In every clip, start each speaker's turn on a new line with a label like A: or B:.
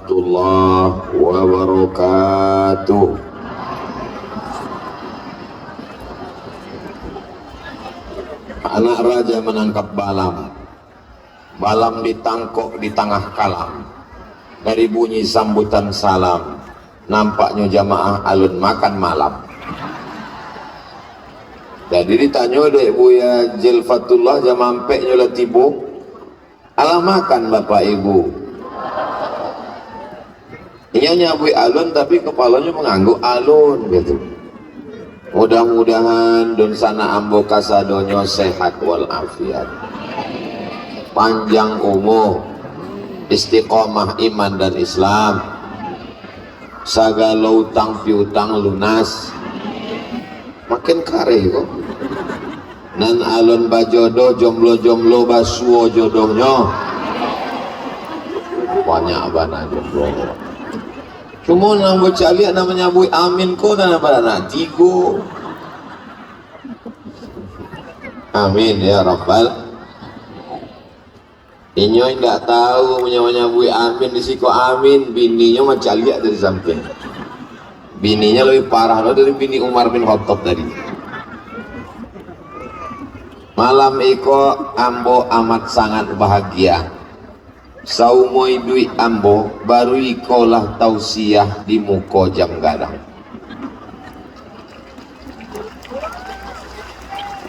A: warahmatullahi wabarakatuh. Anak raja menangkap balam. Balam ditangkok di tengah kalam. Dari bunyi sambutan salam, nampaknya jamaah alun makan malam. Jadi ditanya dek Buya Jelfatullah jamampe nyola tibu, alah makan bapak ibu. Ia nyabui alun tapi kepalanya mengangguk alun gitu. Mudah-mudahan don sana ambo kasadonyo sehat walafiat, panjang umur, istiqomah iman dan Islam, sagala utang piutang lunas, makin kare kok. Nan alun bajodoh jomblo-jomblo basuo jodohnya banyak bana jomblo. Cuma nang bocah lihat namanya Bui Amin ko dan apa nak tigo. Amin ya Rabbal. Inyo tidak tahu namanya Bui Amin di siko Amin, bininya macam lihat dari samping. Bininya lebih parah loh dari bini Umar bin Khattab tadi. Malam iko ambo amat sangat bahagia. Saumoi duit ambo baru ikolah tausiah di muko jam gadang.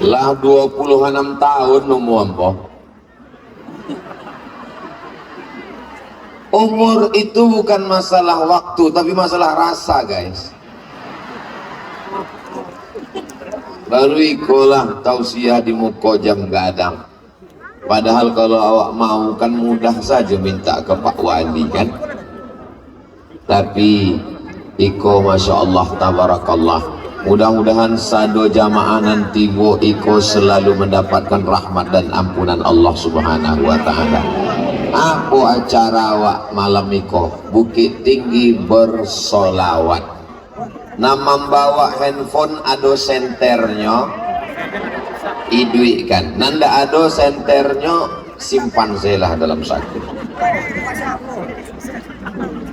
A: Lah 26 tahun nomu ambo. Umur itu bukan masalah waktu tapi masalah rasa guys. Baru ikolah tausiah di muko jam gadang. Padahal kalau awak mau kan mudah saja minta ke Pak Wali kan. Tapi iko Masya Allah tabarakallah, mudah-mudahan sado jamaah nanti wo iko selalu mendapatkan rahmat dan ampunan Allah subhanahu wa ta'ala. Apa acara awak malam iko? Bukit Tinggi bersolawat. Nama bawa handphone ado senternya idui kan, nanda ado senternya simpan selah dalam saku.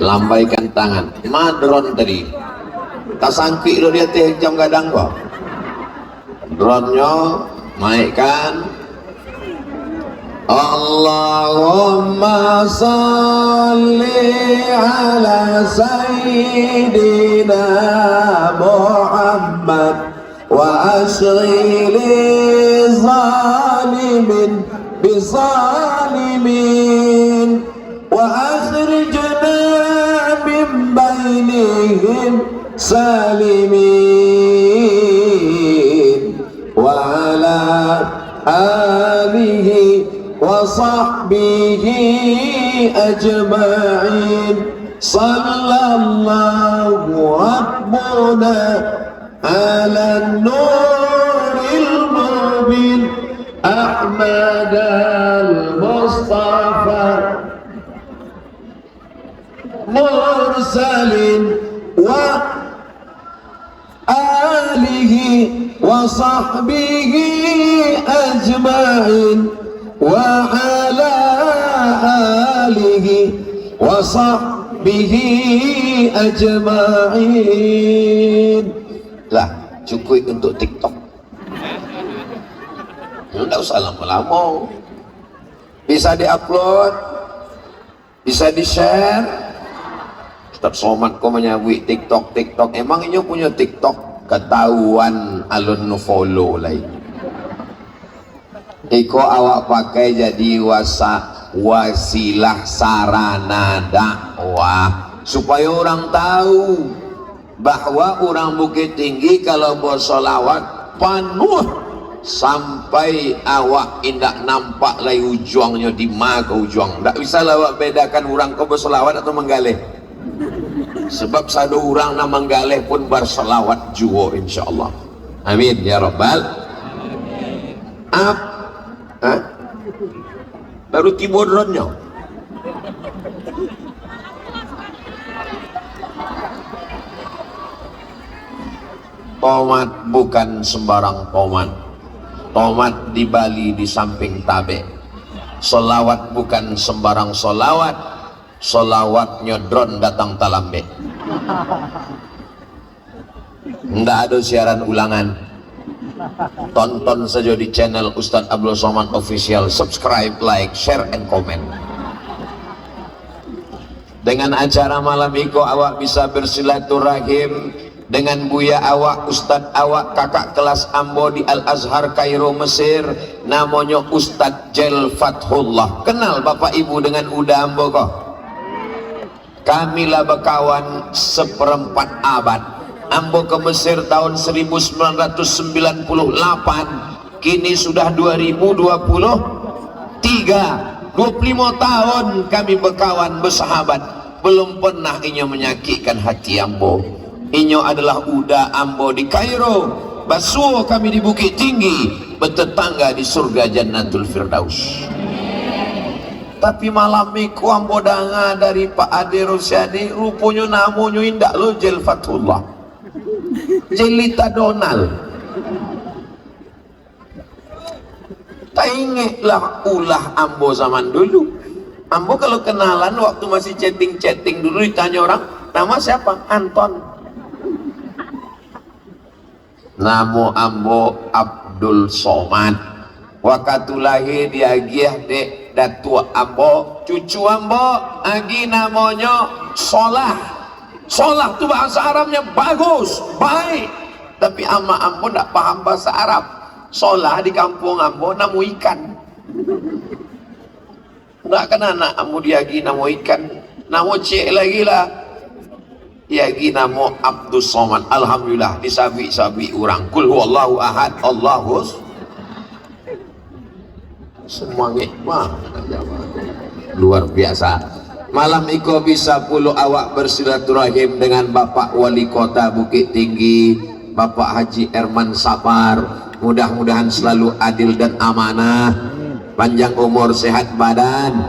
A: Lambaikan tangan, madron tadi. Tak sangki lo dia teh jam gadang kok. Dronnya naikkan. Allahumma salli ala sayyidina Muhammad wa asghili zalimin bizalimin wa akhrijna min bainihim salimin wa ala alihi wa sahbihi ajma'in. Sallallahu rabbuna ala nuril mubin Ahmad al-Mustafa mursalin wa alihi wa sahbihi ajma'in wa ala alihi wa sahbihi ajma'in. Lah cukup untuk TikTok, tidak usah lama-lama, bisa diupload, bisa di share. Ustaz Somad kau menyabui TikTok. Emang ini punya TikTok ketahuan alun no follow lagi. Iko awak pakai jadi wasilah sarana dakwah supaya orang tahu bahwa orang Bukit Tinggi kalau bersolawat penuh sampai awak indak nampak lagi ujungnya di mana ke ujung. Tak bisa awak bedakan orang kau bersolawat atau menggalih. Sebab satu orang nak menggalih pun bersolawat juga insyaallah. Amin ya Rabbal. Baru tiba dronnya. Tomat bukan sembarang tomat. Tomat di Bali di samping tabe. Solawat bukan sembarang solawat. Solawat nyodron datang talambe. Nggak ada siaran ulangan. Tonton saja di channel Ustadz Abdul Somad Official. Subscribe, like, share, and comment. Dengan acara malam itu awak bisa bersilaturahim dengan buya awak, Ustadz awak, kakak kelas ambo di Al-Azhar Kairo Mesir, namanya Ustadz Jel Fathullah. Kenal bapak ibu dengan uda ambo kok? Kamilah berkawan seperempat abad. Ambo ke Mesir tahun 1998, kini sudah 2023. 25 tahun kami berkawan bersahabat, belum pernah inyo menyakitkan hati ambo. Inyo adalah uda ambo di Kairo, basuh kami di Bukit Tinggi, bertetangga di surga Jannatul Firdaus. Tapi malam iku ambo danga dari Pak Ade Rosyadi, rupanya namanya indak lo Jel Fathullah, Jelita Donald. Tak ingatlah ulah ambo zaman dulu. Ambo kalau kenalan waktu masih chatting dulu, ditanya orang, nama siapa? Anton. Nama ambo Abdul Somad. Waktu lahir dia giah dek datua ambo, cucu ambo agi namanya Solah. Solah itu bahasa Arabnya bagus, baik. Tapi ama ambo tidak paham bahasa Arab. Solah di kampung ambo namu ikan. Nggak kena anak ambo diagi namu ikan. Namu cek lagi lah. Diagi namu Abdul Somad. Alhamdulillah disabi-sabi orang. Kul huwallahu ahad, Allahus. Semuanya luar biasa. Malam iko bisa puluh awak bersilaturahim dengan Bapak Wali Kota Bukit Tinggi, Bapak Haji Erman Sapar. Mudah-mudahan selalu adil dan amanah, panjang umur, sehat badan.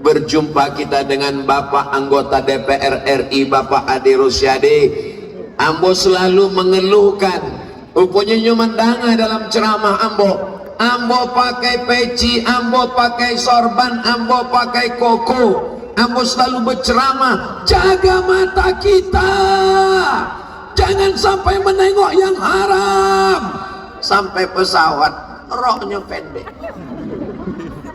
A: Berjumpa kita dengan Bapak anggota DPR RI Bapak Ade Rosyadi. Ambo selalu mengeluhkan, rupanya nyumandanga dalam ceramah Ambo pakai peci, ambo pakai sorban, ambo pakai koko. Ambo selalu berceramah, jaga mata kita, jangan sampai menengok yang haram. Sampai pesawat roknya pendek,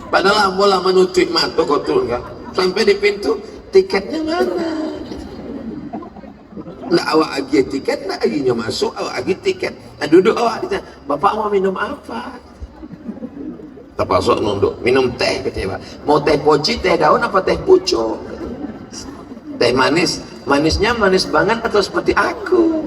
A: padahal ambo lah menutup mata kotor kan. Sampai di pintu, tiketnya mana? Nah, awak agi tiket, nah aginya masuk, awak agi tiket. Nah, duduk awak ditanya, Bapak mau minum apa? Terpasuk nunduk, minum teh katanya Pak. Mau teh poci, teh daun apa teh pucuk? Teh manis, manisnya manis banget atau seperti aku?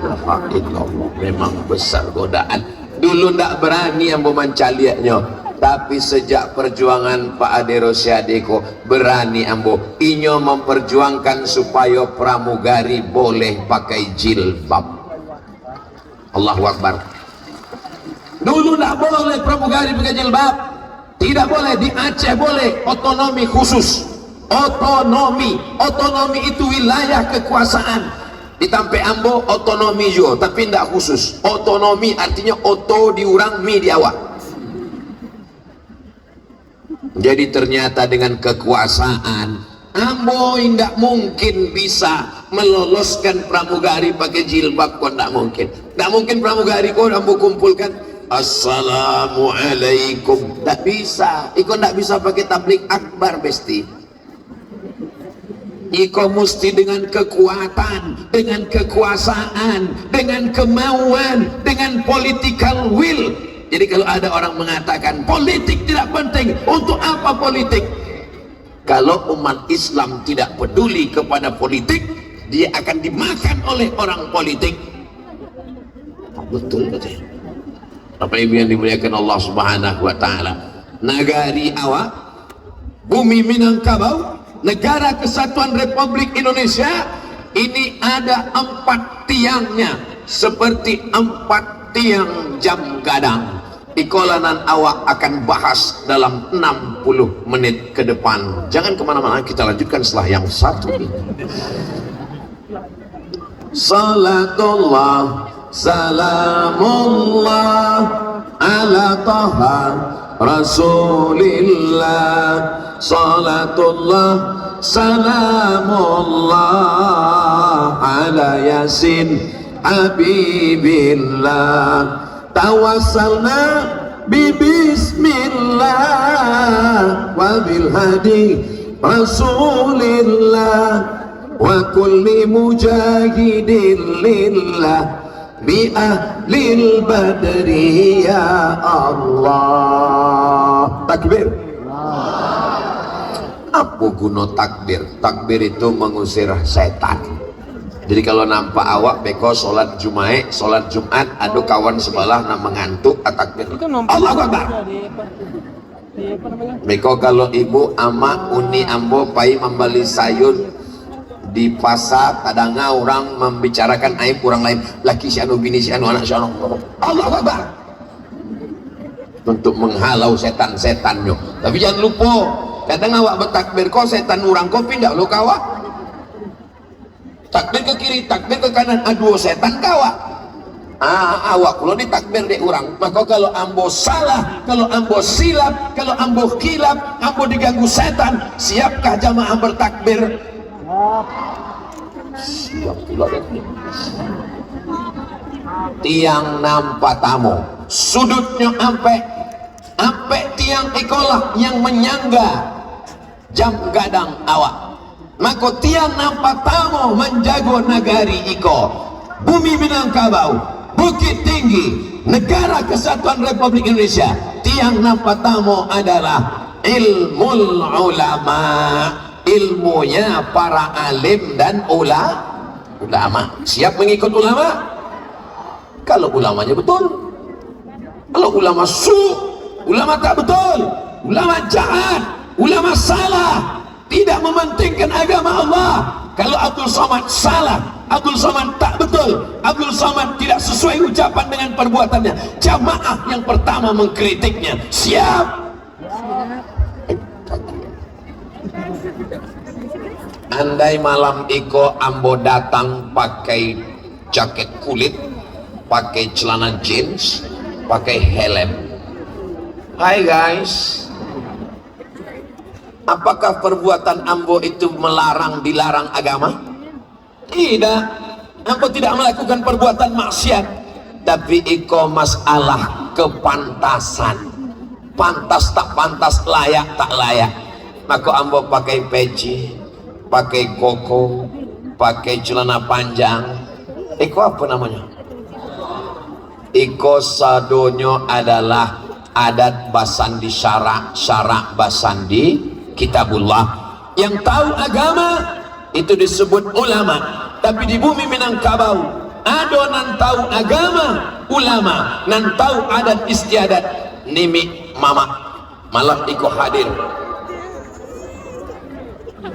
A: Alhamdulillah, memang besar godaan. Dulu ndak berani yang mencaliaknya, tapi sejak perjuangan Pak Ade Rosyadi kok berani ambo. Inyo memperjuangkan supaya pramugari boleh pakai jilbab. Allahu Akbar. Dulu tidak boleh pramugari pakai jilbab, tidak boleh. Di Aceh boleh, otonomi khusus. Otonomi itu wilayah kekuasaan. Di Tampe Ambo otonomi juga, tapi tidak khusus. Otonomi artinya oto diurang mi di awak. Jadi ternyata dengan kekuasaan Ambo tidak mungkin bisa meloloskan pramugari pakai jilbab. Kok tidak mungkin? Tidak mungkin pramugari kok Ambo kumpulkan Assalamualaikum, tak bisa. Iko tak bisa pakai tablik akbar besti. Iko mesti dengan kekuatan, dengan kekuasaan, dengan kemauan, dengan political will. Jadi kalau ada orang mengatakan politik tidak penting, untuk apa politik? Kalau umat Islam tidak peduli kepada politik, dia akan dimakan oleh orang politik. Betul betul. Bapak Ibu yang dimuliakan Allah Subhanahu wa Ta'ala, negari awak, bumi Minangkabau, negara kesatuan Republik Indonesia ini ada 4 tiangnya, seperti 4 tiang jam gadang. Ikolanan awak akan bahas dalam 60 menit ke depan. Jangan kemana-mana, kita lanjutkan setelah yang satu ini. Salatullah salamullah ala taha rasulillah, salatullah salamullah ala yasin habibillah tawassalna bismillah wa bil hadi rasulillah wa kulli mujahidin lillah bi ahlil badri ya Allah. Takbir. Apa guna takbir? Takbir itu mengusir setan. Jadi kalau nampak awak beko sholat Jumat, adu kawan sebelah nak mengantuk takbir. Allah Akbar. Beko kalau ibu ama uni ambo pai membeli sayur di pasar, kadang orang membicarakan aib orang lain, laki si anu, bini si anu, anak si anu. Allah Akbar. Untuk menghalau setan-setannya. Tapi jangan lupa, kadang awak bertakbir kok setan orang kau pindah lo kawak. Takbir ke kiri, takbir ke kanan, aduh setan kawak. Awak kalau ditakbir di orang, maka kalau ambo salah, kalau ambo silap, kalau ambo kilap, ambo diganggu setan, siapkah jamaah bertakbir? Siap pula. Tiang nampak tamu, sudutnya ampe tiang ikolah yang menyangga jam gadang awak. Maka tiang nampak tamu menjago nagari iko, bumi Minangkabau, Bukit Tinggi, Negara Kesatuan Republik Indonesia. Tiang nampak tamu adalah ilmul ulama, ilmunya para alim dan ulama. Siap mengikut ulama? Kalau ulamanya betul. Kalau ulama ulama tak betul, ulama jahat, ulama salah, tidak mementingkan agama Allah. Kalau Abdul Somad salah, Abdul Somad tak betul, Abdul Somad tidak sesuai ucapan dengan perbuatannya, jamaah yang pertama mengkritiknya. Siap. Andai malam iko ambo datang pakai jaket kulit, pakai celana jeans, pakai helm. Hai guys, apakah perbuatan ambo itu dilarang agama? Tidak. Ambo tidak melakukan perbuatan maksiat, tapi iko masalah kepantasan, pantas tak pantas, layak tak layak. Maka ambo pakai peci, pakai koko, pakai celana panjang. Iko apa namanya? Iko sadonyo adalah adat basandi syarak basandi kitabullah. Yang tahu agama itu disebut ulama. Tapi di bumi Minangkabau adonan tahu agama ulama, nan tahu adat istiadat nimi mama. Malam iko hadir,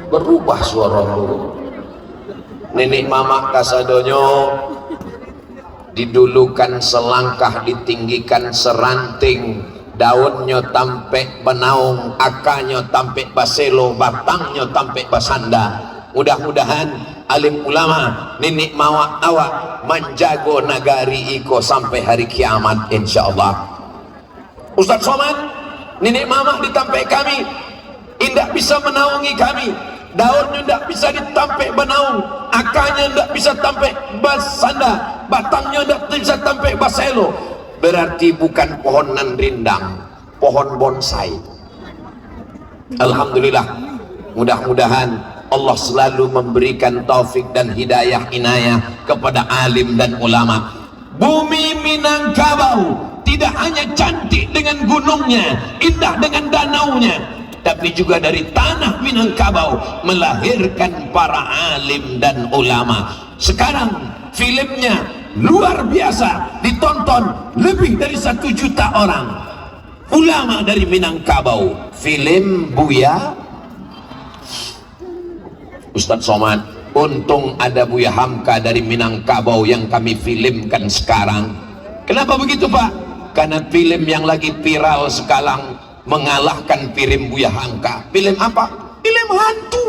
A: berubah suara nenek mama kasadonyo didulukan selangkah, ditinggikan seranting, daunnya tampe benaung, akanya tampe baselo, batangnya tampe basanda. Mudah-mudahan alim ulama nenek mawak awak menjago nagari iko sampai hari kiamat insyaallah. Ustaz Somad, nenek mama ditampe kami indak bisa menaungi kami, daunnya tidak bisa ditampek benaung, akarnya tidak bisa tampek basanda, batangnya tidak bisa tampek baselo. Berarti bukan pohonan rindang, pohon bonsai. Alhamdulillah, mudah-mudahan Allah selalu memberikan taufik dan hidayah inayah kepada alim dan ulama. Bumi Minangkabau tidak hanya cantik dengan gunungnya, indah dengan danaunya, tapi juga dari tanah Minangkabau melahirkan para alim dan ulama. Sekarang filmnya luar biasa, ditonton lebih dari 1 juta orang. Ulama dari Minangkabau, film Buya Ustaz Somad. Untung ada Buya Hamka dari Minangkabau yang kami filmkan sekarang. Kenapa begitu Pak? Karena film yang lagi viral sekarang mengalahkan film Buya Hamka. Film apa? Film hantu.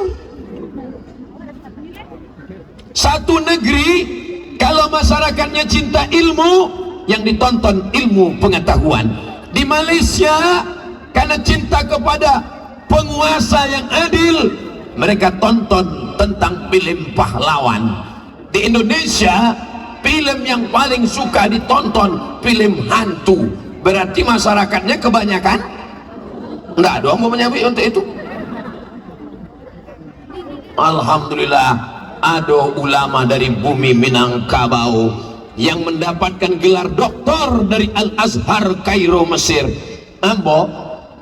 A: Satu negeri kalau masyarakatnya cinta ilmu, yang ditonton ilmu pengetahuan. Di Malaysia karena cinta kepada penguasa yang adil. Mereka tonton tentang film pahlawan. Di Indonesia, film yang paling suka ditonton film hantu. Berarti masyarakatnya kebanyakan enggak ada mau menyambut untuk itu. Alhamdulillah, ada ulama dari bumi Minangkabau yang mendapatkan gelar doktor dari Al-Azhar Kairo Mesir. Ambo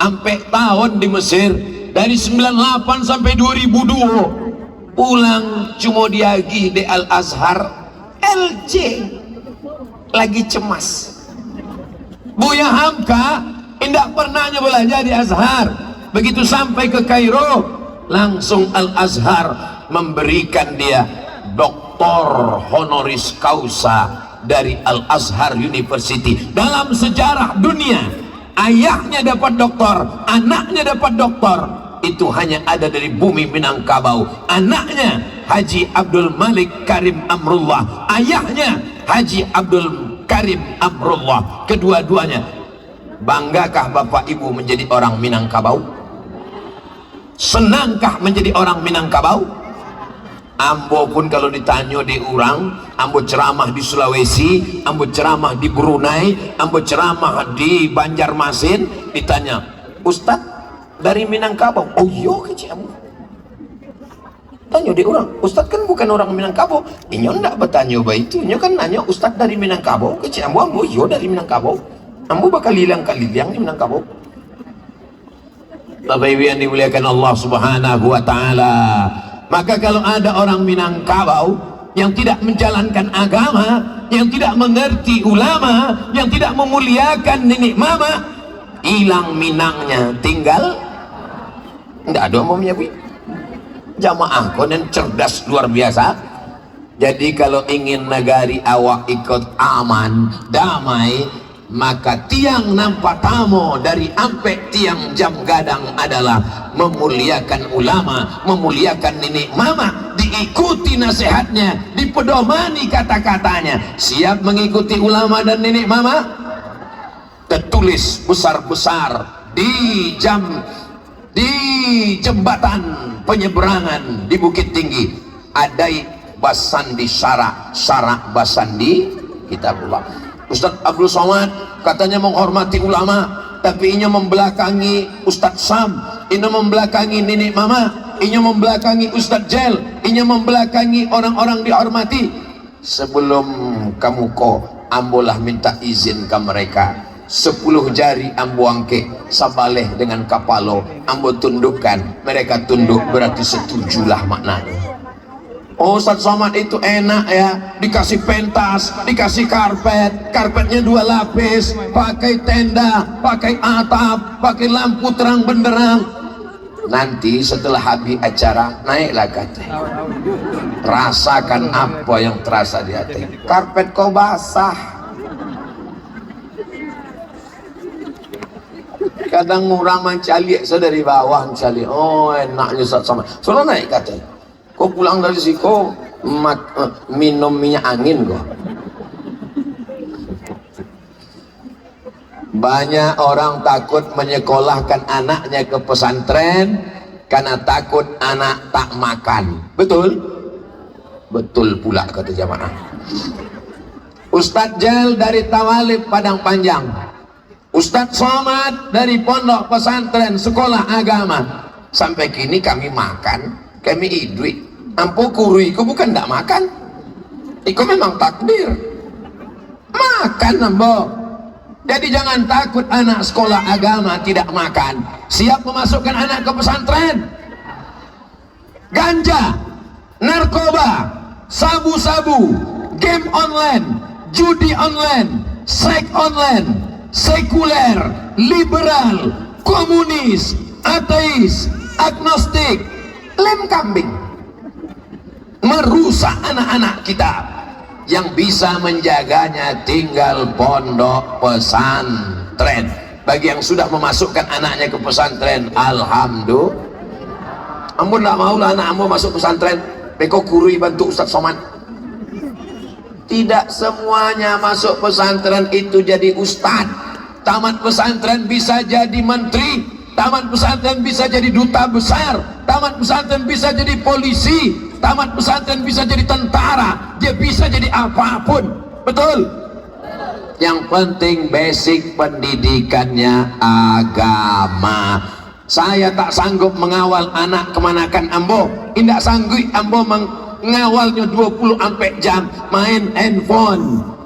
A: sampai tahun di Mesir dari 98 sampai 2002 pulang cuma diagi di Al-Azhar LJ lagi cemas. Buya Hamka tidak pernah belajar di Azhar. Begitu sampai ke Kairo, langsung Al-Azhar memberikan dia doktor honoris causa dari Al-Azhar University. Dalam sejarah dunia, ayahnya dapat doktor, anaknya dapat doktor, itu hanya ada dari bumi Minangkabau. Anaknya Haji Abdul Malik Karim Amrullah, ayahnya Haji Abdul Karim Amrullah. Kedua-duanya. Banggakah Bapak Ibu menjadi orang Minangkabau? Senangkah menjadi orang Minangkabau? Ambo pun kalau ditanya di orang, ambo ceramah di Sulawesi, ambo ceramah di Brunei, ambo ceramah di Banjarmasin, ditanya, Ustaz dari Minangkabau? Oh iya kecil ambo. Tanya di orang, Ustaz kan bukan orang Minangkabau. Inyo ndak bertanya begitu, inyo kan nanya Ustaz dari Minangkabau kecil ambo. Ambo iya dari Minangkabau. Ambo bakal hilang di Minangkabau. Bapak Ibu yang dimuliakan Allah Subhanahu wa taala. Maka kalau ada orang Minangkabau yang tidak menjalankan agama, yang tidak mengerti ulama, yang tidak memuliakan nenek mama, hilang Minangnya, tinggal tidak ada mau menyebut. Jamaah konen cerdas luar biasa. Jadi kalau ingin negari awak ikut aman, damai, maka tiang nampak tamu dari ampek tiang jam gadang adalah memuliakan ulama, memuliakan nenek mama, diikuti nasihatnya, dipedomani kata-katanya. Siap mengikuti ulama dan nenek mama? Tertulis besar-besar di jembatan penyeberangan di Bukit Tinggi, Adai Basandi Syarak Basandi Kitabullah. Ustadz Abdul Somad katanya menghormati ulama, tapi inya membelakangi Ustadz Sam, inya membelakangi nenek mama, inya membelakangi Ustadz Jel, inya membelakangi orang-orang dihormati. Sebelum kamu ambolah minta izin ke mereka. 10 jari ambo angke, sabaleh dengan kapalo, ambo tundukkan, mereka tunduk, berarti setujulah maknanya. Oh, Ustadz Somad itu enak ya, dikasih pentas, dikasih karpet, karpetnya 2 lapis, pakai tenda, pakai atap, pakai lampu terang benderang. Nanti setelah habis acara, naiklah kata, rasakan apa yang terasa di hati. Karpet kau basah. Kadang orang mencari dari bawah mencari, oh enaknya Ustadz Somad. Soalnya naik kata, kau pulang dari sini kau minum minyak angin kau. Banyak orang takut menyekolahkan anaknya ke pesantren karena takut anak tak makan. Betul? Betul pula kata jamaah. Ustadz Jel dari Tawalib Padang Panjang, Ustadz Somad dari Pondok Pesantren Sekolah Agama. Sampai kini kami makan, kami idui. Ampo kuru iku bukan tidak makan, iku memang takdir makan ambo. Jadi jangan takut anak sekolah agama tidak makan. Siap memasukkan anak ke pesantren. Ganja, narkoba, sabu-sabu, game online, judi online, seks online, sekuler, liberal, komunis, ateis, agnostik, lem kambing, merusak anak-anak kita. Yang bisa menjaganya tinggal pondok pesantren. Bagi yang sudah memasukkan anaknya ke pesantren, alhamdulillah. Ampun tak maulah anak ambo masuk pesantren, beko kurui bantu Ustadz Somad. Tidak semuanya masuk pesantren itu jadi ustadz. Tamat pesantren bisa jadi menteri, tamat pesantren bisa jadi duta besar, tamat pesantren bisa jadi polisi, tamat pesantren bisa jadi tentara, dia bisa jadi apapun. Betul? Yang penting basic pendidikannya agama. Saya tak sanggup mengawal anak kemanakan ambo, tidak sanggup ambo mengawalnya 20 jam main handphone.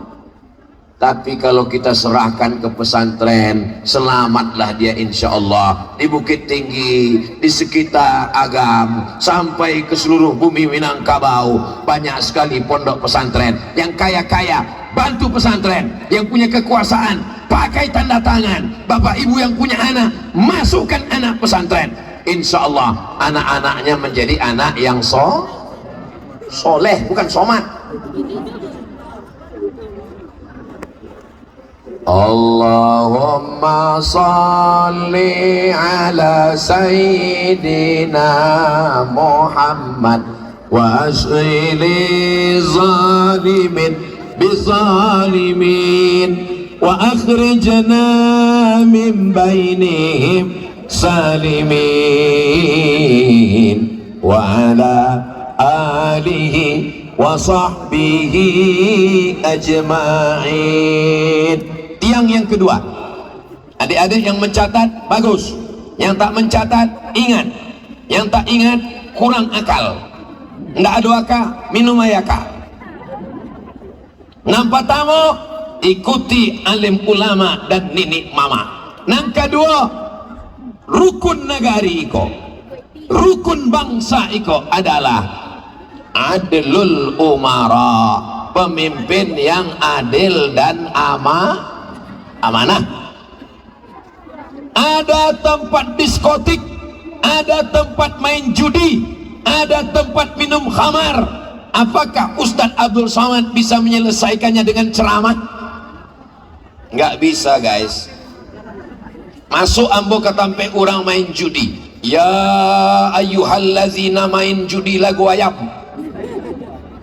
A: Tapi kalau kita serahkan ke pesantren, selamatlah dia insya Allah. Di Bukit Tinggi, di sekitar Agam, sampai ke seluruh bumi Minangkabau, banyak sekali pondok pesantren. Yang kaya-kaya, bantu pesantren. Yang punya kekuasaan, pakai tanda tangan. Bapak ibu yang punya anak, masukkan anak pesantren. Insya Allah, anak-anaknya menjadi anak yang soleh, bukan somat. Allahumma salli ala sayyidina Muhammad wa asli zalimin bizalimin wa akhrijna min bainihim salimin wa ala alihi wa sahbihi ajma'in. Yang kedua, adik-adik yang mencatat bagus, yang tak mencatat ingat, yang tak ingat kurang akal. Nggak ada akal, minum ayaka. Nampak tamu, ikuti alim ulama dan nenek mama. Yang kedua, rukun negari iko, rukun bangsa iko adalah adlul umara, pemimpin yang adil dan amanah. Ada tempat diskotik, ada tempat main judi, ada tempat minum khamar. Apakah Ustadz Abdul Somad bisa menyelesaikannya dengan ceramah? Nggak bisa guys. Masuk ambo ke tempat orang main judi, ya ayyuhallazina main judi lagu ayam.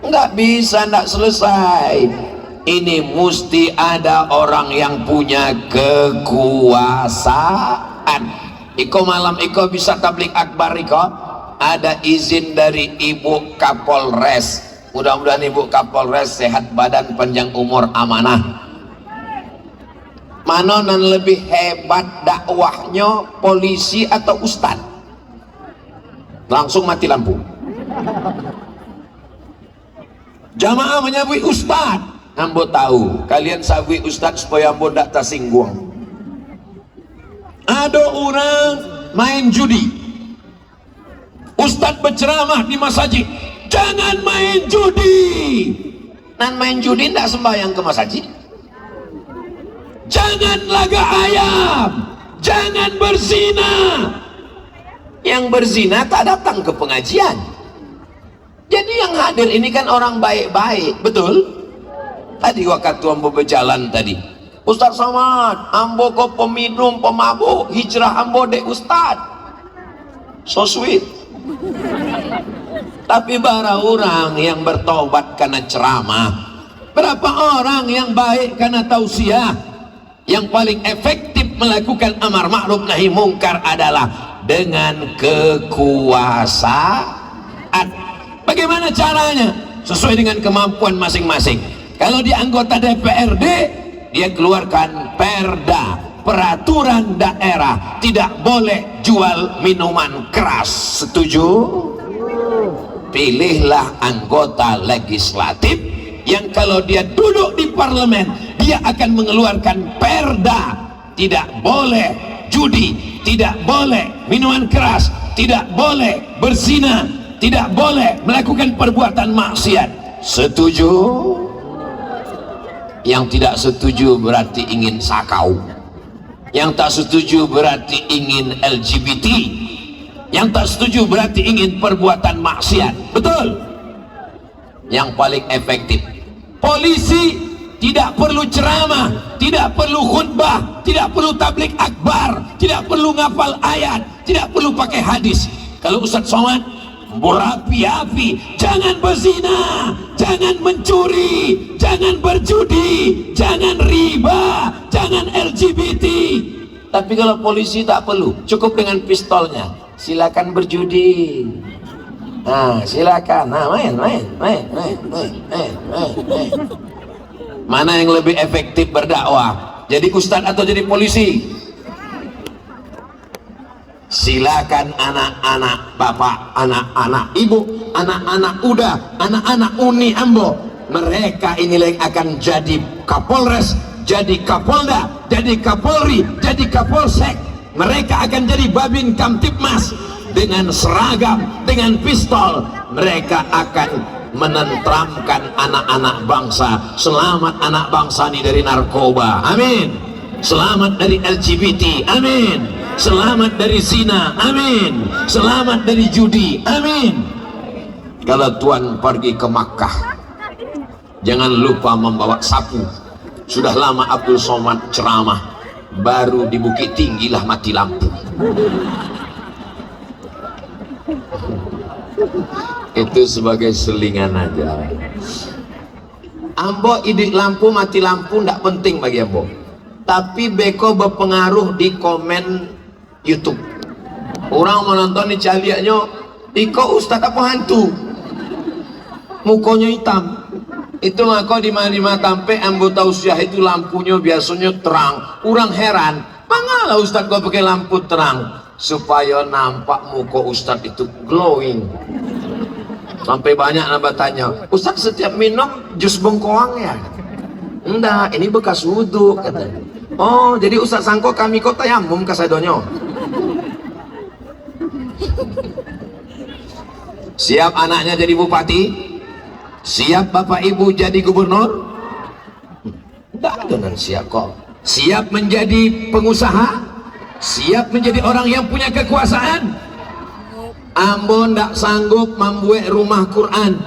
A: Nggak bisa, nggak selesai. Ini mesti ada orang yang punya kekuasaan. Iko malam iko bisa tablik akbar iko, ada izin dari Ibu Kapolres. Mudah-mudahan Ibu Kapolres sehat badan, panjang umur, amanah. Mana yang lebih hebat dakwahnya, polisi atau ustadz? Langsung mati lampu. Jamaah menyabui ustadz. Ambo tahu kalian sabui ustadz supaya ambo tidak tersinggung. Ada orang main judi, ustadz berceramah di masjid, jangan main judi. Nan main judi tidak sembahyang ke masjid. Jangan laga ayam, jangan berzina. Yang berzina tak datang ke pengajian. Jadi yang hadir ini kan orang baik-baik, betul? Tadi waktu ambo berjalan tadi, Ustaz Somad, ambo kok peminum, pemabuk, hijrah ambo dek Ustaz. So sweet. Tapi bara orang yang bertobat karena ceramah, berapa orang yang baik karena tausiah. Yang paling efektif melakukan amar ma'ruf nahi mungkar adalah dengan kekuasaan. Bagaimana caranya? Sesuai dengan kemampuan masing-masing. Kalau dia anggota DPRD, dia keluarkan perda, peraturan daerah, tidak boleh jual minuman keras. Setuju? Pilihlah anggota legislatif yang kalau dia duduk di parlemen, dia akan mengeluarkan perda, tidak boleh judi, tidak boleh minuman keras, tidak boleh berzina, tidak boleh melakukan perbuatan maksiat. Setuju? Yang tidak setuju berarti ingin sakau, yang tak setuju berarti ingin LGBT, yang tak setuju berarti ingin perbuatan maksiat. Betul? Yang paling efektif, polisi tidak perlu ceramah, tidak perlu khutbah, tidak perlu tablik akbar, tidak perlu ngapal ayat, tidak perlu pakai hadis. Kalau Ustadz Somad berapi-api, jangan berzina, jangan mencuri, jangan berjudi, jangan riba, jangan LGBT. Tapi kalau polisi tak perlu, cukup dengan pistolnya. Silakan berjudi. Nah, silakan. Nah, main. Mana yang lebih efektif berdakwah? Jadi ustadz atau jadi polisi? Silakan anak-anak bapak, anak-anak ibu, anak-anak uda, anak-anak uni ambo. Mereka inilah yang akan jadi Kapolres, jadi Kapolda, jadi Kapolri, jadi Kapolsek. Mereka akan jadi Babin Kamtipmas dengan seragam, dengan pistol. Mereka akan menenteramkan anak-anak bangsa. Selamat anak bangsa ini dari narkoba, amin. Selamat dari LGBT, amin. Selamat dari zina, amin. Selamat dari judi, amin. Kalau Tuhan pergi ke Makkah, jangan lupa membawa sapu. Sudah lama Abdul Somad ceramah, baru di Bukit Tinggi lah mati lampu. Itu sebagai selingan aja. Ambo idik lampu mati lampu ndak penting bagi Ambo, tapi beko berpengaruh di komen YouTube. Orang menonton di caliaknya, iko ustad apa hantu, mukonya hitam. Itu ngako di mana tampe Ambo tausiah itu lampunya biasanya terang. Orang heran, mangala ustad kau pakai lampu terang supaya nampak muka ustad itu glowing. Sampai banyak nambah tanya, ustad setiap minum jus bengkoang ya? Enggak, ini bekas wudhu katanya. Oh, jadi ustad sangko kami kota tayamum kasadonyo. Siap anaknya jadi bupati? Siap bapak ibu jadi gubernur? Enggak dengan siap kok. Siap menjadi pengusaha? Siap menjadi orang yang punya kekuasaan? Ambo ndak sanggup membuat rumah Quran.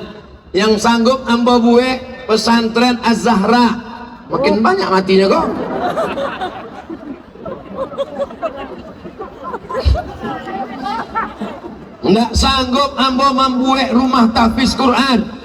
A: Yang sanggup ambo buat pesantren Az-Zahra. Makin banyak matinya kok. Nggak sanggup ambo membuat rumah tahfiz Quran.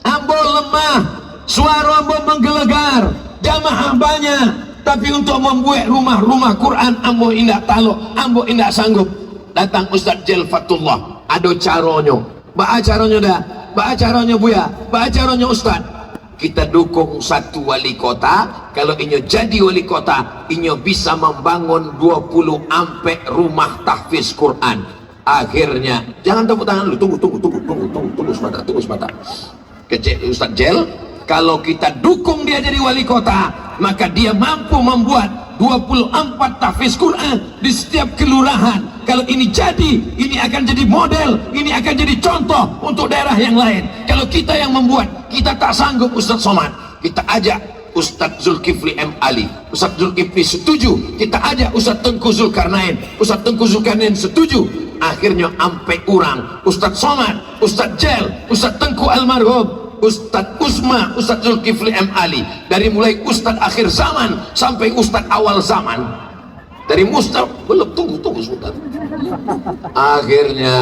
A: Ambo lemah, suara ambo menggelegar, jamaah banyak, tapi untuk membuat rumah Quran ambo indak talo, ambo indak sanggup. Datang Ustadz Jel Fatullah, ada caronyo, ba caronyo dah, ba caronyo buya, ba caronyo Ustadz. Kita dukung satu wali kota. Kalau inyo jadi wali kota, inyo bisa membangun 20 ampe rumah tahfiz Quran. Akhirnya, jangan tepuk tangan lu, tunggu sebentar. Kecil Ustadz Jel, kalau kita dukung dia jadi wali kota, maka dia mampu membuat 24 tahfiz Quran di setiap kelurahan. Kalau ini jadi, ini akan jadi model, ini akan jadi contoh untuk daerah yang lain. Kalau kita yang membuat, kita tak sanggup Ustadz Somad, kita ajak Ustadz Zulkifli M. Ali. Ustadz Zulkifli setuju, kita ajak Ustadz Tengku Zulkarnain. Ustadz Tengku Zulkarnain setuju. Akhirnya ampe urang Ustadz Somad, Ustadz Jel, Ustadz Tengku Almarhum, Ustadz Usma, Ustadz Zulkifli M. Ali. Dari mulai Ustadz akhir zaman sampai Ustadz awal zaman. Dari belum, tunggu sebentar. Akhirnya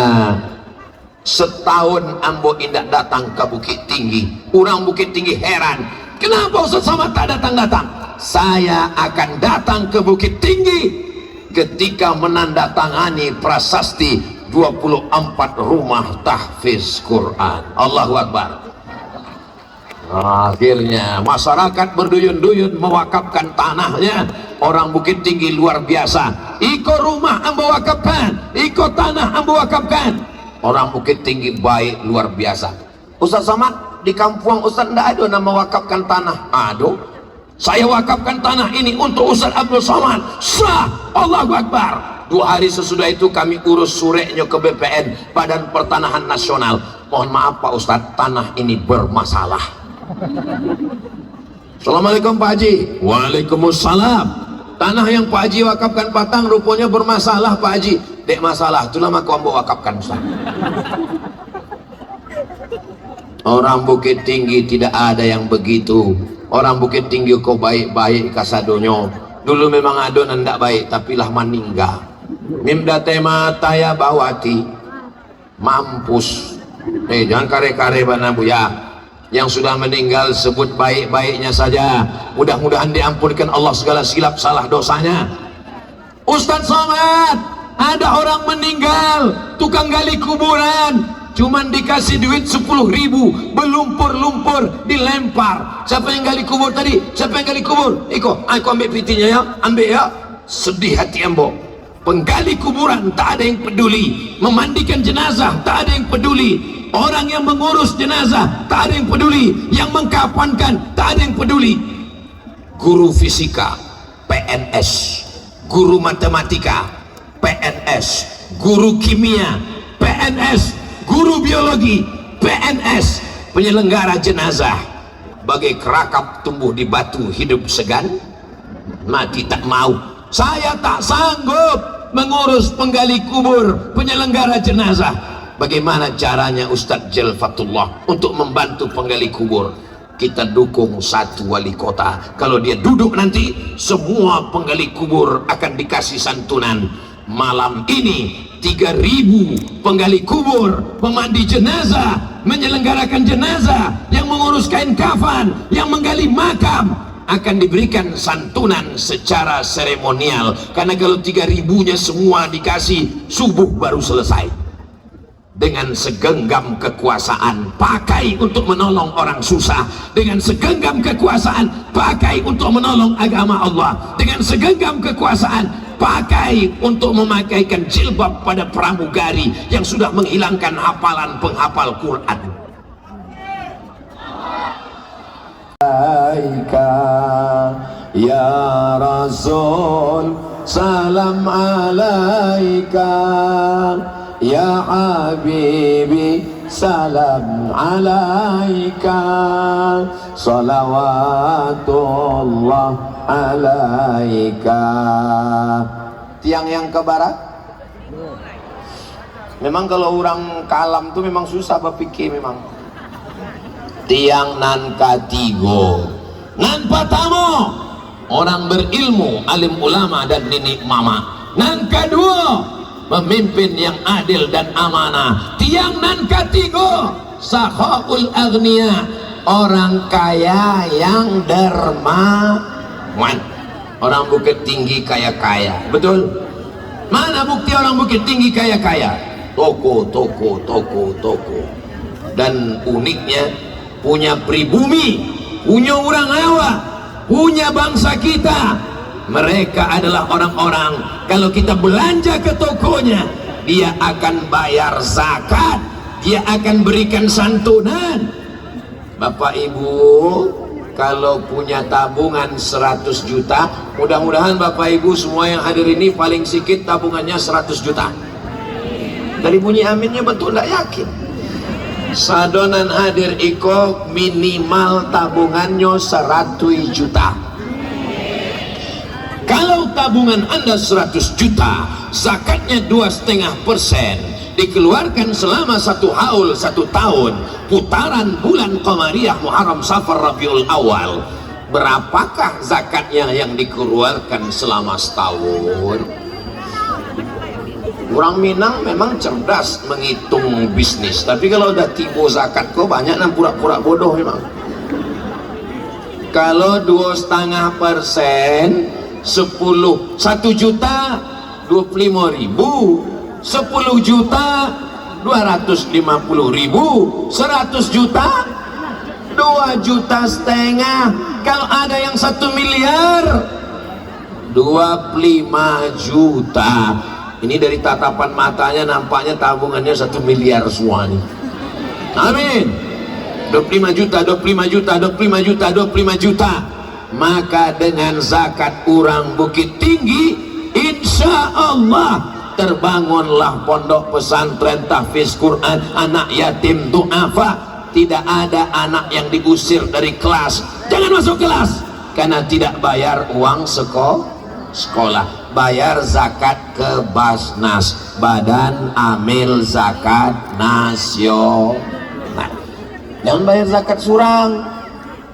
A: setahun ambo indak datang ke Bukit Tinggi. Orang Bukit Tinggi heran, kenapa Ustadz Somad tak datang-datang? Saya akan datang ke Bukit Tinggi ketika menandatangani prasasti 24 rumah tahfiz Quran. Allahu Akbar. Akhirnya masyarakat berduyun-duyun mewakafkan tanahnya. Orang Bukit Tinggi luar biasa. Iko rumah ambo wakafkan, iko tanah ambo wakafkan. Orang Bukit Tinggi baik luar biasa. Ustadz Somad, di kampung Ustadz ndak ada nama wakafkan tanah. Aduh, saya wakafkan tanah ini untuk Ustadz Abdul Somad. Sah, Allahu Akbar. 2 hari sesudah itu kami urus sureknya ke BPN, Badan Pertanahan Nasional. Mohon maaf Pak Ustadz, tanah ini bermasalah. Assalamualaikum Pak Haji. Waalaikumsalam. Tanah yang Pak Haji wakafkan Patang rupanya bermasalah Pak Haji. Dek masalah, itulah maka ambo wakafkan Ustaz. Orang Bukit Tinggi tidak ada yang begitu. Orang Bukit Tinggi kok baik-baik kasadonyo. Dulu memang ada ndak baik, tapi lah meninggal. Mimda tema taya bawati. Mampus. Jangan kare-kare bana buya. Yang sudah meninggal sebut baik-baiknya saja. Mudah-mudahan diampunkan Allah segala silap salah dosanya. Ustadz Somad, ada orang meninggal, tukang gali kuburan, cuman dikasih duit 10.000, berlumpur-lumpur, dilempar. Siapa yang gali kubur tadi? Siapa yang gali kubur? Iko, aku ambil pitinya ya, ambil ya. Sedih hati ambo. Penggali kuburan tak ada yang peduli, memandikan jenazah tak ada yang peduli, orang yang mengurus jenazah tak ada yang peduli, yang mengkafankan tak ada yang peduli. Guru fisika PNS, guru matematika PNS, guru kimia PNS, guru biologi PNS, penyelenggara jenazah bagai kerakap tumbuh di batu, hidup segan mati tak mau. Saya tak sanggup mengurus penggali kubur, penyelenggara jenazah. Bagaimana caranya Ustadz Jelfatullah untuk membantu penggali kubur? Kita dukung satu wali kota. Kalau dia duduk nanti, semua penggali kubur akan dikasih santunan. Malam ini 3.000 penggali kubur, pemandi jenazah, menyelenggarakan jenazah, yang mengurus kain kafan, yang menggali makam, akan diberikan santunan secara seremonial. Karena kalau 3.000-nya semua dikasih, subuh baru selesai. Dengan segenggam kekuasaan pakai untuk menolong orang susah, dengan segenggam kekuasaan pakai untuk menolong agama Allah, dengan segenggam kekuasaan pakai untuk memakaikan jilbab pada pramugari yang sudah menghilangkan hafalan penghafal Quran. Ya Rasul, salam alaika. Ya Habibi, salam alaika. Salawatullah alaika. Tiang yang ke barat, memang kalau orang kalam tuh memang susah berpikir memang. Tiang nan katigo, nan patamo, orang berilmu, alim ulama dan nenek mama. Nan kedua, pemimpin yang adil dan amanah. Tiang nan ketiga, sahaul agniya, orang kaya yang dermawan. Orang Bukit Tinggi kaya-kaya, betul? Mana bukti orang Bukit Tinggi kaya-kaya? Toko. Dan uniknya, punya pribumi, punya orang Jawa, punya bangsa kita. Mereka adalah orang-orang, kalau kita belanja ke tokonya, dia akan bayar zakat, dia akan berikan santunan. Bapak Ibu, kalau punya tabungan 100 juta, mudah-mudahan Bapak Ibu semua yang hadir ini paling sedikit tabungannya 100 juta. Dari bunyi aminnya betul tidak yakin. Sadonan hadir iko minimal tabungannya 100 juta. Kalau tabungan Anda 100 juta, zakatnya 2,5%, dikeluarkan selama 1 haul 1 tahun, putaran bulan Qamariyah Muharram Safar Rabiul Awal, berapakah zakatnya yang dikeluarkan selama setahun? Orang Minang memang cerdas menghitung bisnis, tapi kalau udah tiba zakat kok banyak yang pura-pura bodoh memang. Kalau 2,5%, 1 juta 25.000, 10 juta 250.000, 100 juta 2,5 juta. Kalau ada yang 1 miliar 25 juta. Ini dari tatapan matanya nampaknya tabungannya 1 miliar semuanya. Amin. 25 juta, 25 juta, 25 juta, 25 juta. Maka dengan zakat orang Bukit Tinggi, insya Allah terbangunlah pondok pesantren tahfiz Quran, anak yatim du'afa. Tidak ada anak yang diusir dari kelas, jangan masuk kelas, karena tidak bayar uang sekolah. Bayar zakat ke Basnas, Badan Amil Zakat Nasional. Jangan bayar zakat surang.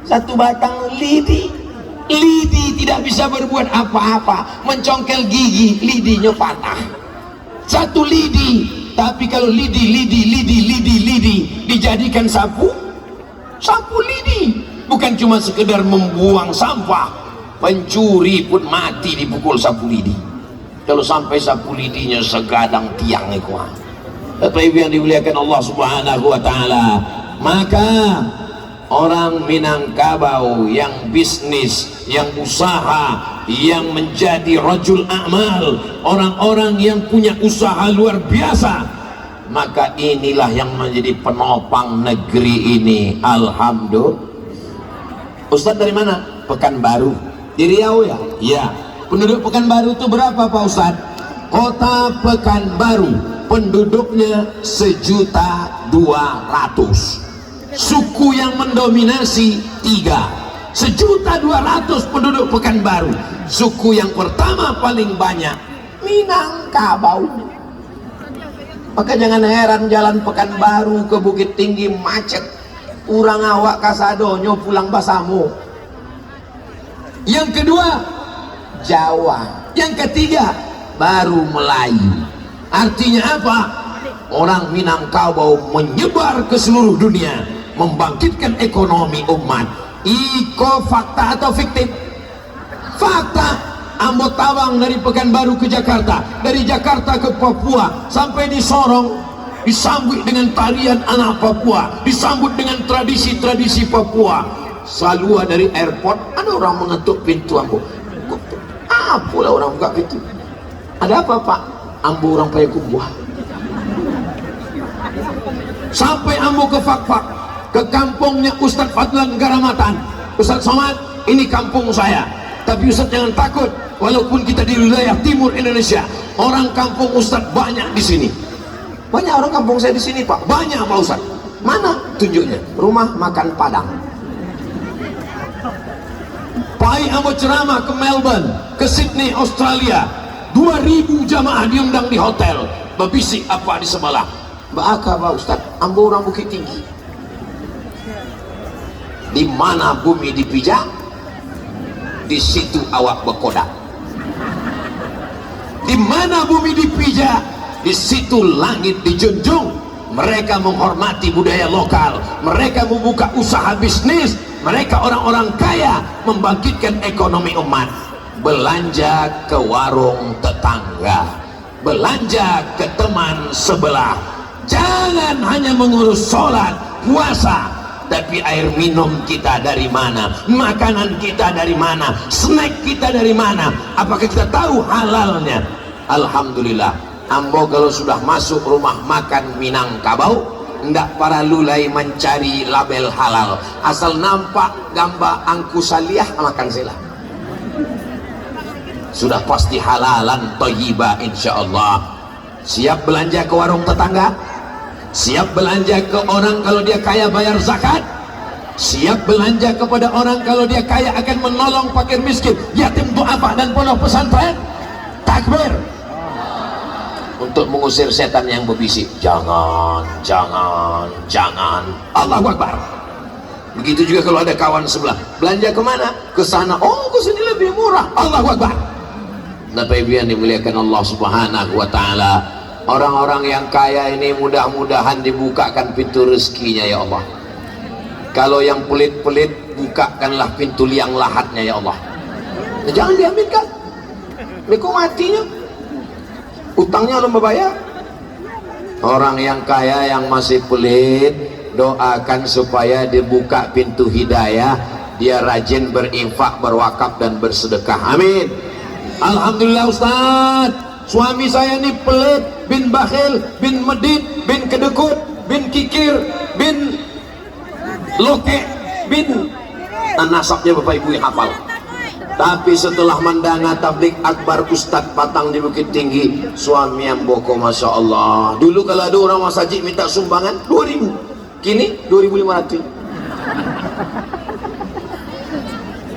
A: 1 batang lidi tidak bisa berbuat apa-apa, mencongkel gigi, lidinya patah. 1 lidi, tapi kalau lidi dijadikan sapu lidi, bukan cuma sekedar membuang sampah. Pencuri pun mati dipukul sapu lidi. Kalau sampai sapu lidinya segadang tiang ikhwan. Bapak Ibu yang dimuliakan Allah Subhanahu wa taala, maka orang Minangkabau yang bisnis, yang usaha, yang menjadi rajul a'mal, orang-orang yang punya usaha luar biasa, maka inilah yang menjadi penopang negeri ini. Alhamdulillah. Ustadz dari mana? Pekanbaru. Di Riau ya? Iya. Penduduk Pekanbaru itu berapa Pak Ustadz? Kota Pekanbaru penduduknya 1.200.000. Suku yang mendominasi 3. 1.200.000 penduduk Pekanbaru. Suku yang pertama paling banyak Minangkabau. Maka jangan heran jalan Pekanbaru ke Bukit Tinggi macet. Urang awak kasadonyo pulang basamu. Yang kedua Jawa, yang ketiga baru Melayu. Artinya apa? Orang Minangkabau menyebar ke seluruh dunia, membangkitkan ekonomi umat. Iko fakta atau fiktif? Fakta. Ambo Tawang dari Pekanbaru ke Jakarta, dari Jakarta ke Papua sampai di Sorong, disambut dengan tarian anak Papua, disambut dengan tradisi-tradisi Papua. Salua dari airport, ada orang mengetuk pintu Ambo. Apalah orang buka pintu? Ada apa Pak? Ambo orang Payakumbuh. Sampai Ambo ke Fakfak, ke kampungnya Ustadz Fadlan Garamatan. Ustadz Somad, ini kampung saya. Tapi Ustadz jangan takut, walaupun kita di wilayah timur Indonesia, orang kampung Ustadz banyak di sini. Banyak orang kampung saya di sini Pak. Banyak Pak Ustadz. Mana tunjuknya? Rumah makan Padang. Pai Ambo ceramah ke Melbourne, ke Sydney, Australia. 2.000 jamaah diundang di hotel. Berbisik apa di sebelah. Baka Pak Ustadz, Ambo orang Bukit Tinggi. Di mana bumi dipijak, di situ awak berkodak. Di mana bumi dipijak, di situ langit dijunjung. Mereka menghormati budaya lokal, mereka membuka usaha bisnis, mereka orang-orang kaya, membangkitkan ekonomi umat. Belanja ke warung tetangga, belanja ke teman sebelah. Jangan hanya mengurus sholat, puasa, tapi air minum kita dari mana, makanan kita dari mana, snack kita dari mana, apakah kita tahu halalnya? Alhamdulillah, Ambo kalau sudah masuk rumah makan Minangkabau, ndak para lulai mencari label halal, asal nampak gambar angkusaliah makan sila, sudah pasti halalan thayyibah insyaallah. Siap belanja ke warung tetangga, siap belanja ke orang kalau dia kaya bayar zakat, siap belanja kepada orang kalau dia kaya akan menolong fakir miskin, yatim duafa dan pondok pesantren. Takbir untuk mengusir setan yang berbisik, jangan, jangan, jangan. Allahu Akbar. Begitu juga kalau ada kawan sebelah, belanja kemana? Ke sana. Oh, ke sini lebih murah. Allahu Akbar. Bapak Ibu yang dimuliakan Allah Subhanahu wa taala, orang-orang yang kaya ini mudah-mudahan dibukakan pintu rezekinya ya Allah. Kalau yang pelit-pelit, bukakanlah pintu liang lahatnya ya Allah. Jangan diambilkan. Mereka matinya. Utangnya belum bayar. Orang yang kaya yang masih pelit, doakan supaya dibuka pintu hidayah, dia rajin berinfak, berwakaf dan bersedekah. Amin. Alhamdulillah Ustaz, suami saya ini pelit, bin bakhil, bin medit, bin kedekut, bin kikir, bin loke, bin nasabnya Bapak Ibu yang hafal. Tapi setelah mendanga tablik akbar Ustadz Patang di Bukit Tinggi, suami yang boko Masya Allah. Dulu kalau ada orang masjid minta sumbangan 2.000, kini 2.500,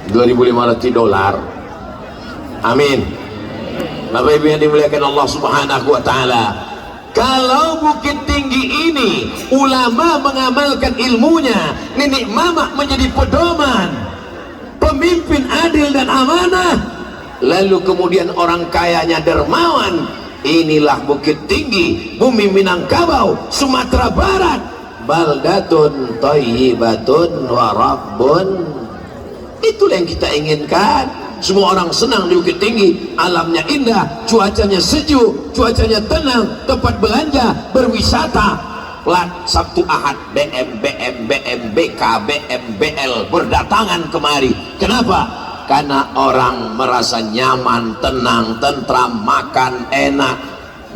A: $2.500. Amin. Bapak Ibu yang dimuliakan Allah Subhanahu wa taala, kalau Bukit Tinggi ini ulama mengamalkan ilmunya, nenek mama menjadi pedoman, pemimpin adil dan amanah, lalu kemudian orang kayanya dermawan, inilah Bukit Tinggi, bumi Minangkabau, Sumatera Barat, baldatun thayyibatun wa rabbun. Itulah yang kita inginkan. semua orang senang di Bukit Tinggi, alamnya indah, cuacanya sejuk, cuacanya tenang, tempat belanja, berwisata. Plat Sabtu Ahad BM, BK, BL berdatangan kemari. Kenapa? Karena orang merasa nyaman, tenang, tentram, makan enak.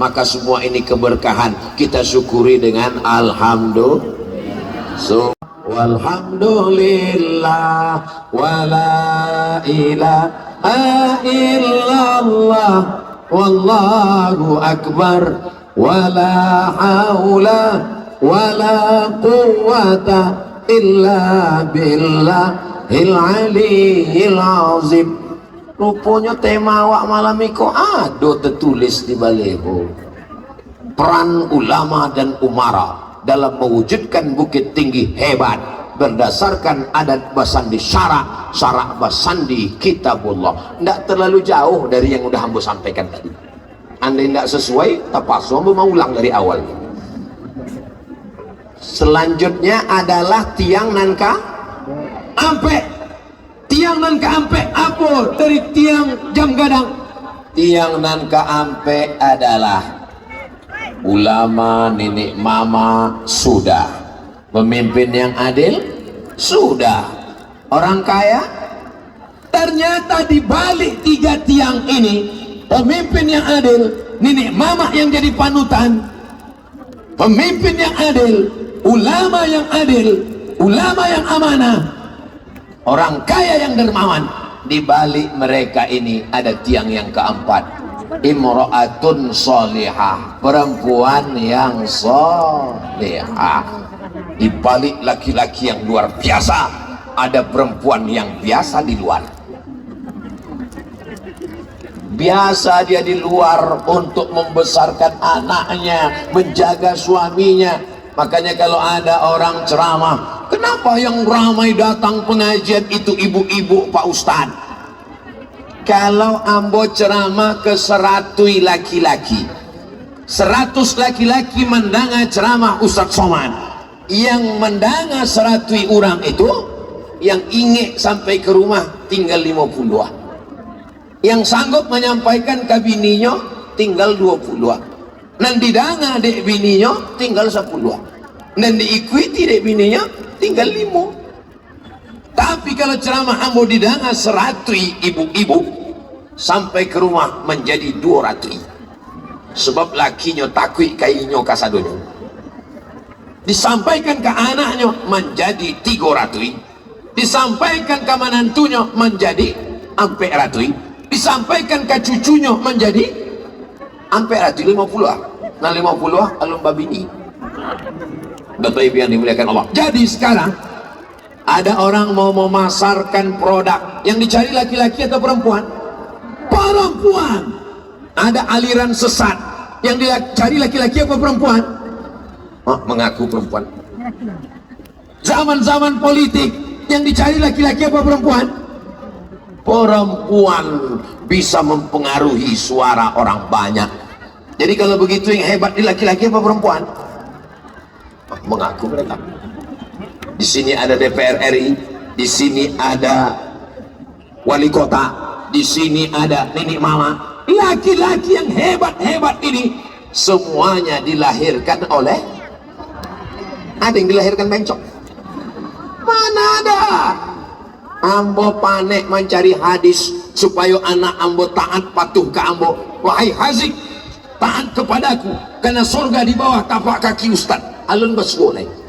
A: Maka semua ini keberkahan, kita syukuri dengan alhamdulillah. Walhamdulillah wala ilaha illallah wallahu akbar wala haula wala quwwata illa billahil aliyil azim. Rupanya tema awak malam iku ada tertulis di baleho. Peran ulama dan umara dalam mewujudkan Bukit Tinggi hebat berdasarkan adat basandi syarak basandi kitabullah. Tidak terlalu jauh dari yang udah hamba sampaikan tadi. Anda tidak sesuai, terpaksa hamba mau ulang dari awal. Selanjutnya adalah tiang nanka ampe. Tiang nan keampe apa dari tiang jam gadang? Tiang nan keampe adalah ulama, nenek mama sudah, pemimpin yang adil sudah, orang kaya. Ternyata di balik tiga tiang ini, pemimpin yang adil, nenek mama yang jadi panutan, pemimpin yang adil, ulama yang adil, ulama yang amanah, orang kaya yang dermawan. Di balik mereka ini ada tiang yang keempat, imra'atun sholihah, perempuan yang sholihah. Di balik laki-laki yang luar biasa ada perempuan yang biasa di luar. Biasa dia di luar untuk membesarkan anaknya, menjaga suaminya. Makanya kalau ada orang ceramah, kenapa yang ramai datang pengajian itu ibu-ibu Pak Ustadz? Kalau ambo ceramah ke 100 laki-laki, 100 laki-laki mendanga ceramah Ustadz Somad, yang mendanga 100 orang itu, yang ingin sampai ke rumah tinggal 50, yang sanggup menyampaikan ke bininya tinggal 20, dan didanga dek bininya tinggal 10, dan diikuti dek bininya tinggal 5. Tapi kalau ceramah ambo didanga 100 ibu-ibu sampai ke rumah menjadi 200, sebab lakinya takui kainnya kasadonya. Disampaikan ke anaknya menjadi 300, disampaikan ke menantunya menjadi 400, disampaikan ke cucunya menjadi 450. Nah 50 alum babini. Bapak Ibu yang dimuliakan Allah. Jadi sekarang ada orang mau memasarkan produk, yang dicari laki-laki atau perempuan? Perempuan. Ada aliran sesat, yang dicari laki-laki atau perempuan? Oh, mengaku perempuan. Zaman-zaman politik, yang dicari laki-laki atau perempuan? Perempuan bisa mempengaruhi suara orang banyak. Jadi kalau begitu yang hebat di laki-laki apa perempuan? Mengaku mereka. Di sini ada DPR RI, di sini ada wali kota, di sini ada nenek mama. Laki-laki yang hebat-hebat ini semuanya dilahirkan oleh, ada yang dilahirkan bencong. Mana ada? Ambo panek mencari hadis supaya anak ambo taat patuh ke ambo. Wahai Hazik, taat kepadaku, karena surga di bawah tapak kaki Ustaz. Alun basboleh.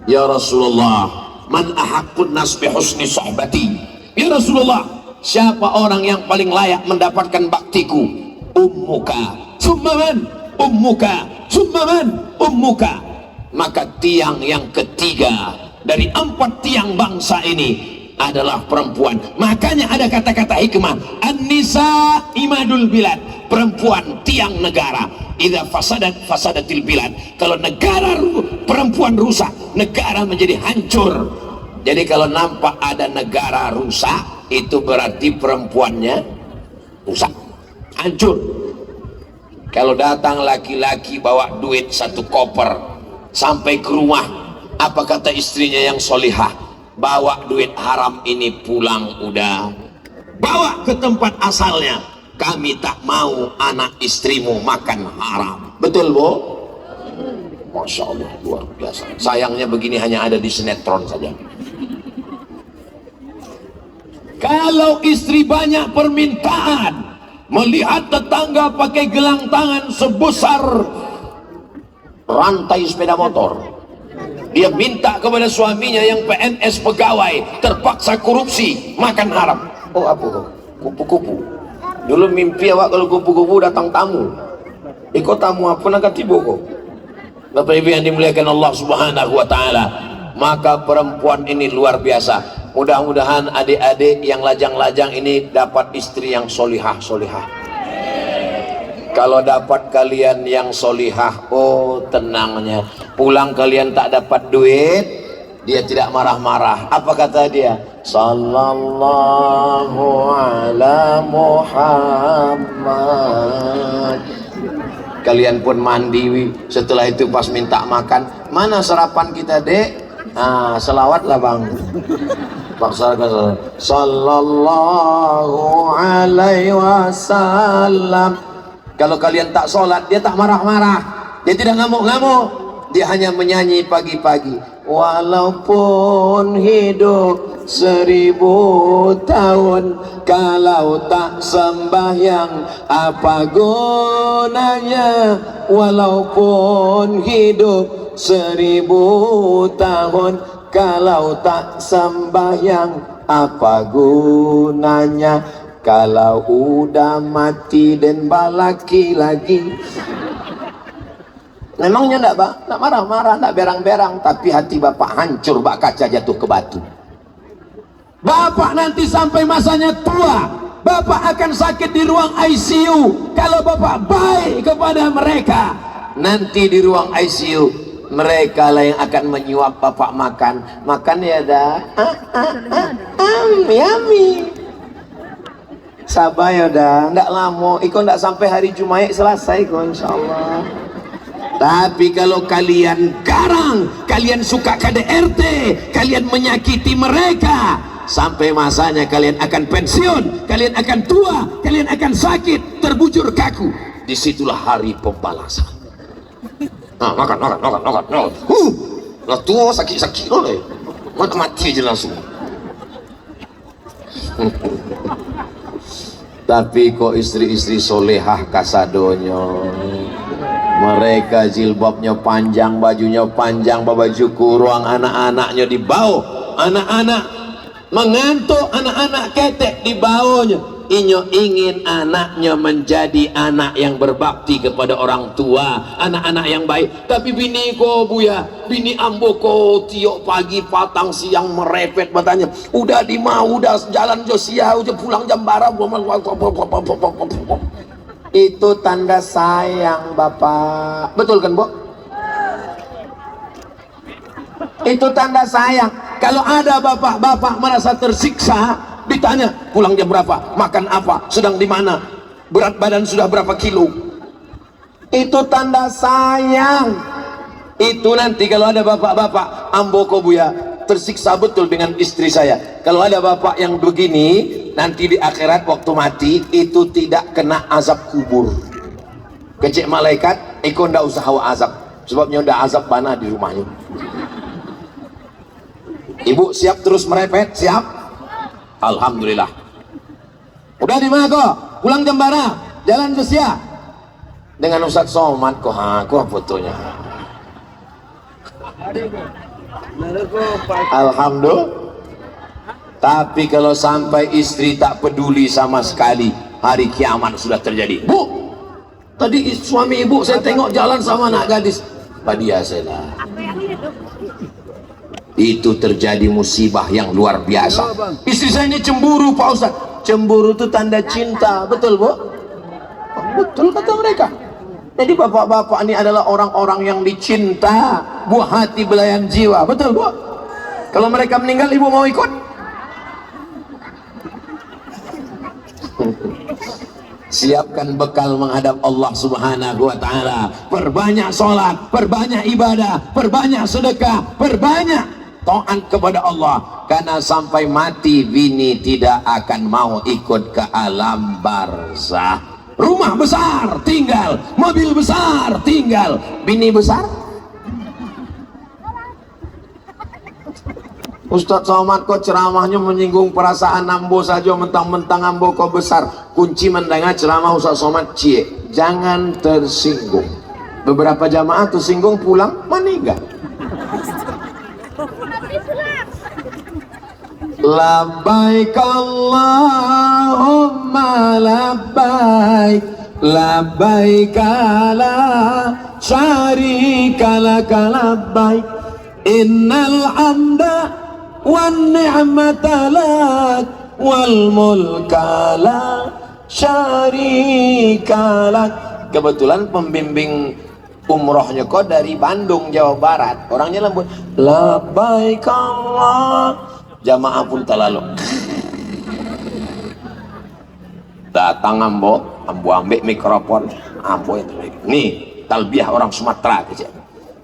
A: Ya Rasulullah, man ahaqqun nas bi husni sohbati. Ya Rasulullah, siapa orang yang paling layak mendapatkan baktiku? Ummuka, summan, ummuka, summan, ummuka. Maka tiang yang ketiga dari 4 tiang bangsa ini adalah perempuan. Makanya ada kata-kata hikmah, an-nisa imadul bilad, perempuan tiang negara. Idza fasadat fasadatil bilad, kalau negara perempuan rusak, negara menjadi hancur. Jadi kalau nampak ada negara rusak, itu berarti perempuannya rusak, hancur. Kalau datang laki-laki bawa duit 1 koper sampai ke rumah, apa kata istrinya yang solihah? Bawa duit haram ini pulang udah bawa ke tempat asalnya. Kami tak mau anak istrimu makan haram. Betul, Bu? Masya Allah, luar biasa. Sayangnya begini hanya ada di sinetron saja. Kalau istri banyak permintaan, melihat tetangga pakai gelang tangan sebesar rantai sepeda motor, dia minta kepada suaminya yang PNS pegawai, terpaksa korupsi, makan haram. Oh, apa tuh? Kupu-kupu. Dulu mimpi awak kalau kupu-kupu datang tamu. Ikut tamu apa nak tiba kok? Bapak Ibu yang dimuliakan Allah Subhanahu wa taala, maka perempuan ini luar biasa. Mudah-mudahan adik-adik yang lajang-lajang ini dapat istri yang solihah. Kalau dapat kalian yang solihah, oh tenangnya, pulang kalian tak dapat duit, dia tidak marah-marah. Apa kata dia? Sallallahu ala Muhammad. Kalian pun mandi, setelah itu pas minta makan, mana sarapan kita, Dek? Ah, selawat lah bang. Paksa sallallahu alaihi wasallam. Kalau kalian tak sholat, dia tak marah-marah, dia tidak ngamuk-ngamuk, dia hanya menyanyi pagi-pagi. Walaupun hidup 1000 tahun, kalau tak sembahyang apa gunanya? Walaupun hidup 1000 tahun, kalau tak sembahyang apa gunanya? Kalau udah mati dan balaki lagi. Memangnya enggak, Pak? Enggak marah-marah, enggak berang-berang, tapi hati Bapak hancur, bak kaca jatuh ke batu. Bapak nanti sampai masanya tua, Bapak akan sakit di ruang ICU. Kalau Bapak baik kepada mereka, nanti di ruang ICU mereka lah yang akan menyuap Bapak makan. Makan ya dah. Yummy. Sabar ya dah, ndak lama. Iko ndak sampai hari Jumat selesai kok insyaallah. Tapi kalau kalian garang, kalian suka KDRT, kalian menyakiti mereka, sampai masanya kalian akan pensiun, kalian akan tua, kalian akan sakit, terbujur kaku. Disitulah hari pembalasan. Nah, makan. Lah tua sakit-sakit loh. Mati aja langsung. Tapi kok istri-istri solehah kasadonyo, mereka jilbabnya panjang, bajunya panjang, baju kurung, anak-anaknya di bawah, anak-anak mengantuk, anak-anak ketek di bawahnya. Inyo ingin anaknya menjadi anak yang berbakti kepada orang tua, anak-anak yang baik. Tapi bini ko buya, bini ambo ko tiok pagi patang siang merepet batanya. Udah di mau, udah jalan Josia, udah pulang jam bara. Itu tanda sayang Bapak. Betul kan, Bu? Itu tanda sayang. Kalau ada bapak-bapak merasa tersiksa, ditanya pulang jam berapa, makan apa, sedang di mana, berat badan sudah berapa kilo, itu tanda sayang. Itu nanti kalau ada bapak-bapak amboko buya tersiksa betul dengan istri saya. Kalau ada bapak yang begini, nanti di akhirat waktu mati itu tidak kena azab kubur. Kecik malaikat iko ndak usah hawa azab, sebabnya udah azab panah di rumahnya. Ibu siap terus merepet? Siap? Alhamdulillah. Udah di mana kok? Pulang jam bara, jalan Josia dengan Ustaz Somad kok. Aku fotonya. Alhamdulillah. Tapi kalau sampai istri tak peduli sama sekali, hari kiamat sudah terjadi. Bu, tadi suami ibu saya tengok jalan sama anak gadis. Padia saya. Itu terjadi musibah yang luar biasa. Istri saya ini cemburu Pak Ustaz. Cemburu itu tanda cinta, betul Bu? Betul kata mereka. Jadi bapak-bapak ini adalah orang-orang yang dicinta, buah hati belayan jiwa, betul Bu? Kalau mereka meninggal ibu mau ikut? Siapkan bekal menghadap Allah Subhanahu wa ta'ala. Perbanyak sholat, perbanyak ibadah, perbanyak sedekah, perbanyak taat kepada Allah, karena sampai mati bini tidak akan mau ikut ke alam barzah. Rumah besar tinggal, mobil besar tinggal, bini besar. Ustadz Somad kok ceramahnya menyinggung perasaan ambo saja, mentang-mentang ambo kok besar. Kunci mendengar ceramah Ustadz Somad, cie, jangan tersinggung. Beberapa jamaah tersinggung pulang meninggal. Labbaik Allahumma labbaik, labbaik la syarika laka labbaik, innal hamda wan ni'mata lak wal mulka la syarika lak. Kebetulan pembimbing umrohnya kok dari Bandung, Jawa Barat, orangnya lembut. Labbaik Allah, jamaah pun terlalu datang ambo ambil mikrofon, ambo itu nih talbiyah orang Sumatera kecil.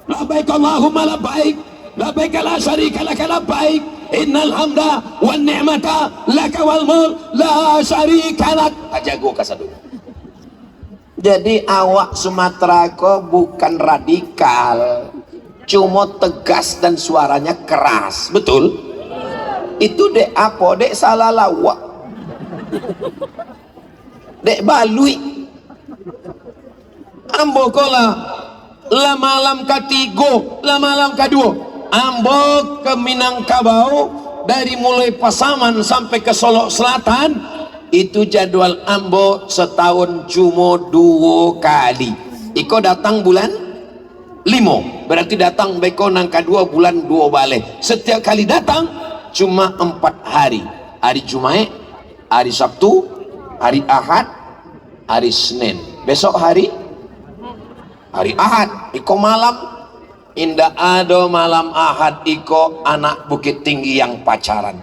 A: Labbaik Allahumma labbaik, labbaik la syarika laka labbaik, innal hamda wan ni'mata laka wal mulk la syarika lak. Ajago kasadu. Jadi awak Sumatera kok bukan radikal, cuma tegas dan suaranya keras, betul? Itu dek apa? Dek salah lawak, dek balui. Ambo kola la malam ketigo, la malam kedua, ambo ke Minangkabau, dari mulai Pasaman sampai ke Solo Selatan, itu jadwal ambo setahun cuma 2 kali. Iko datang bulan 5, berarti datang beko nang kedua bulan 2 balik. Setiap kali datang cuma 4 hari. Hari Jumat, hari Sabtu, hari Ahad, hari Senin. Besok hari Ahad. Iko malam indah ada malam Ahad, iko anak Bukit Tinggi yang pacaran.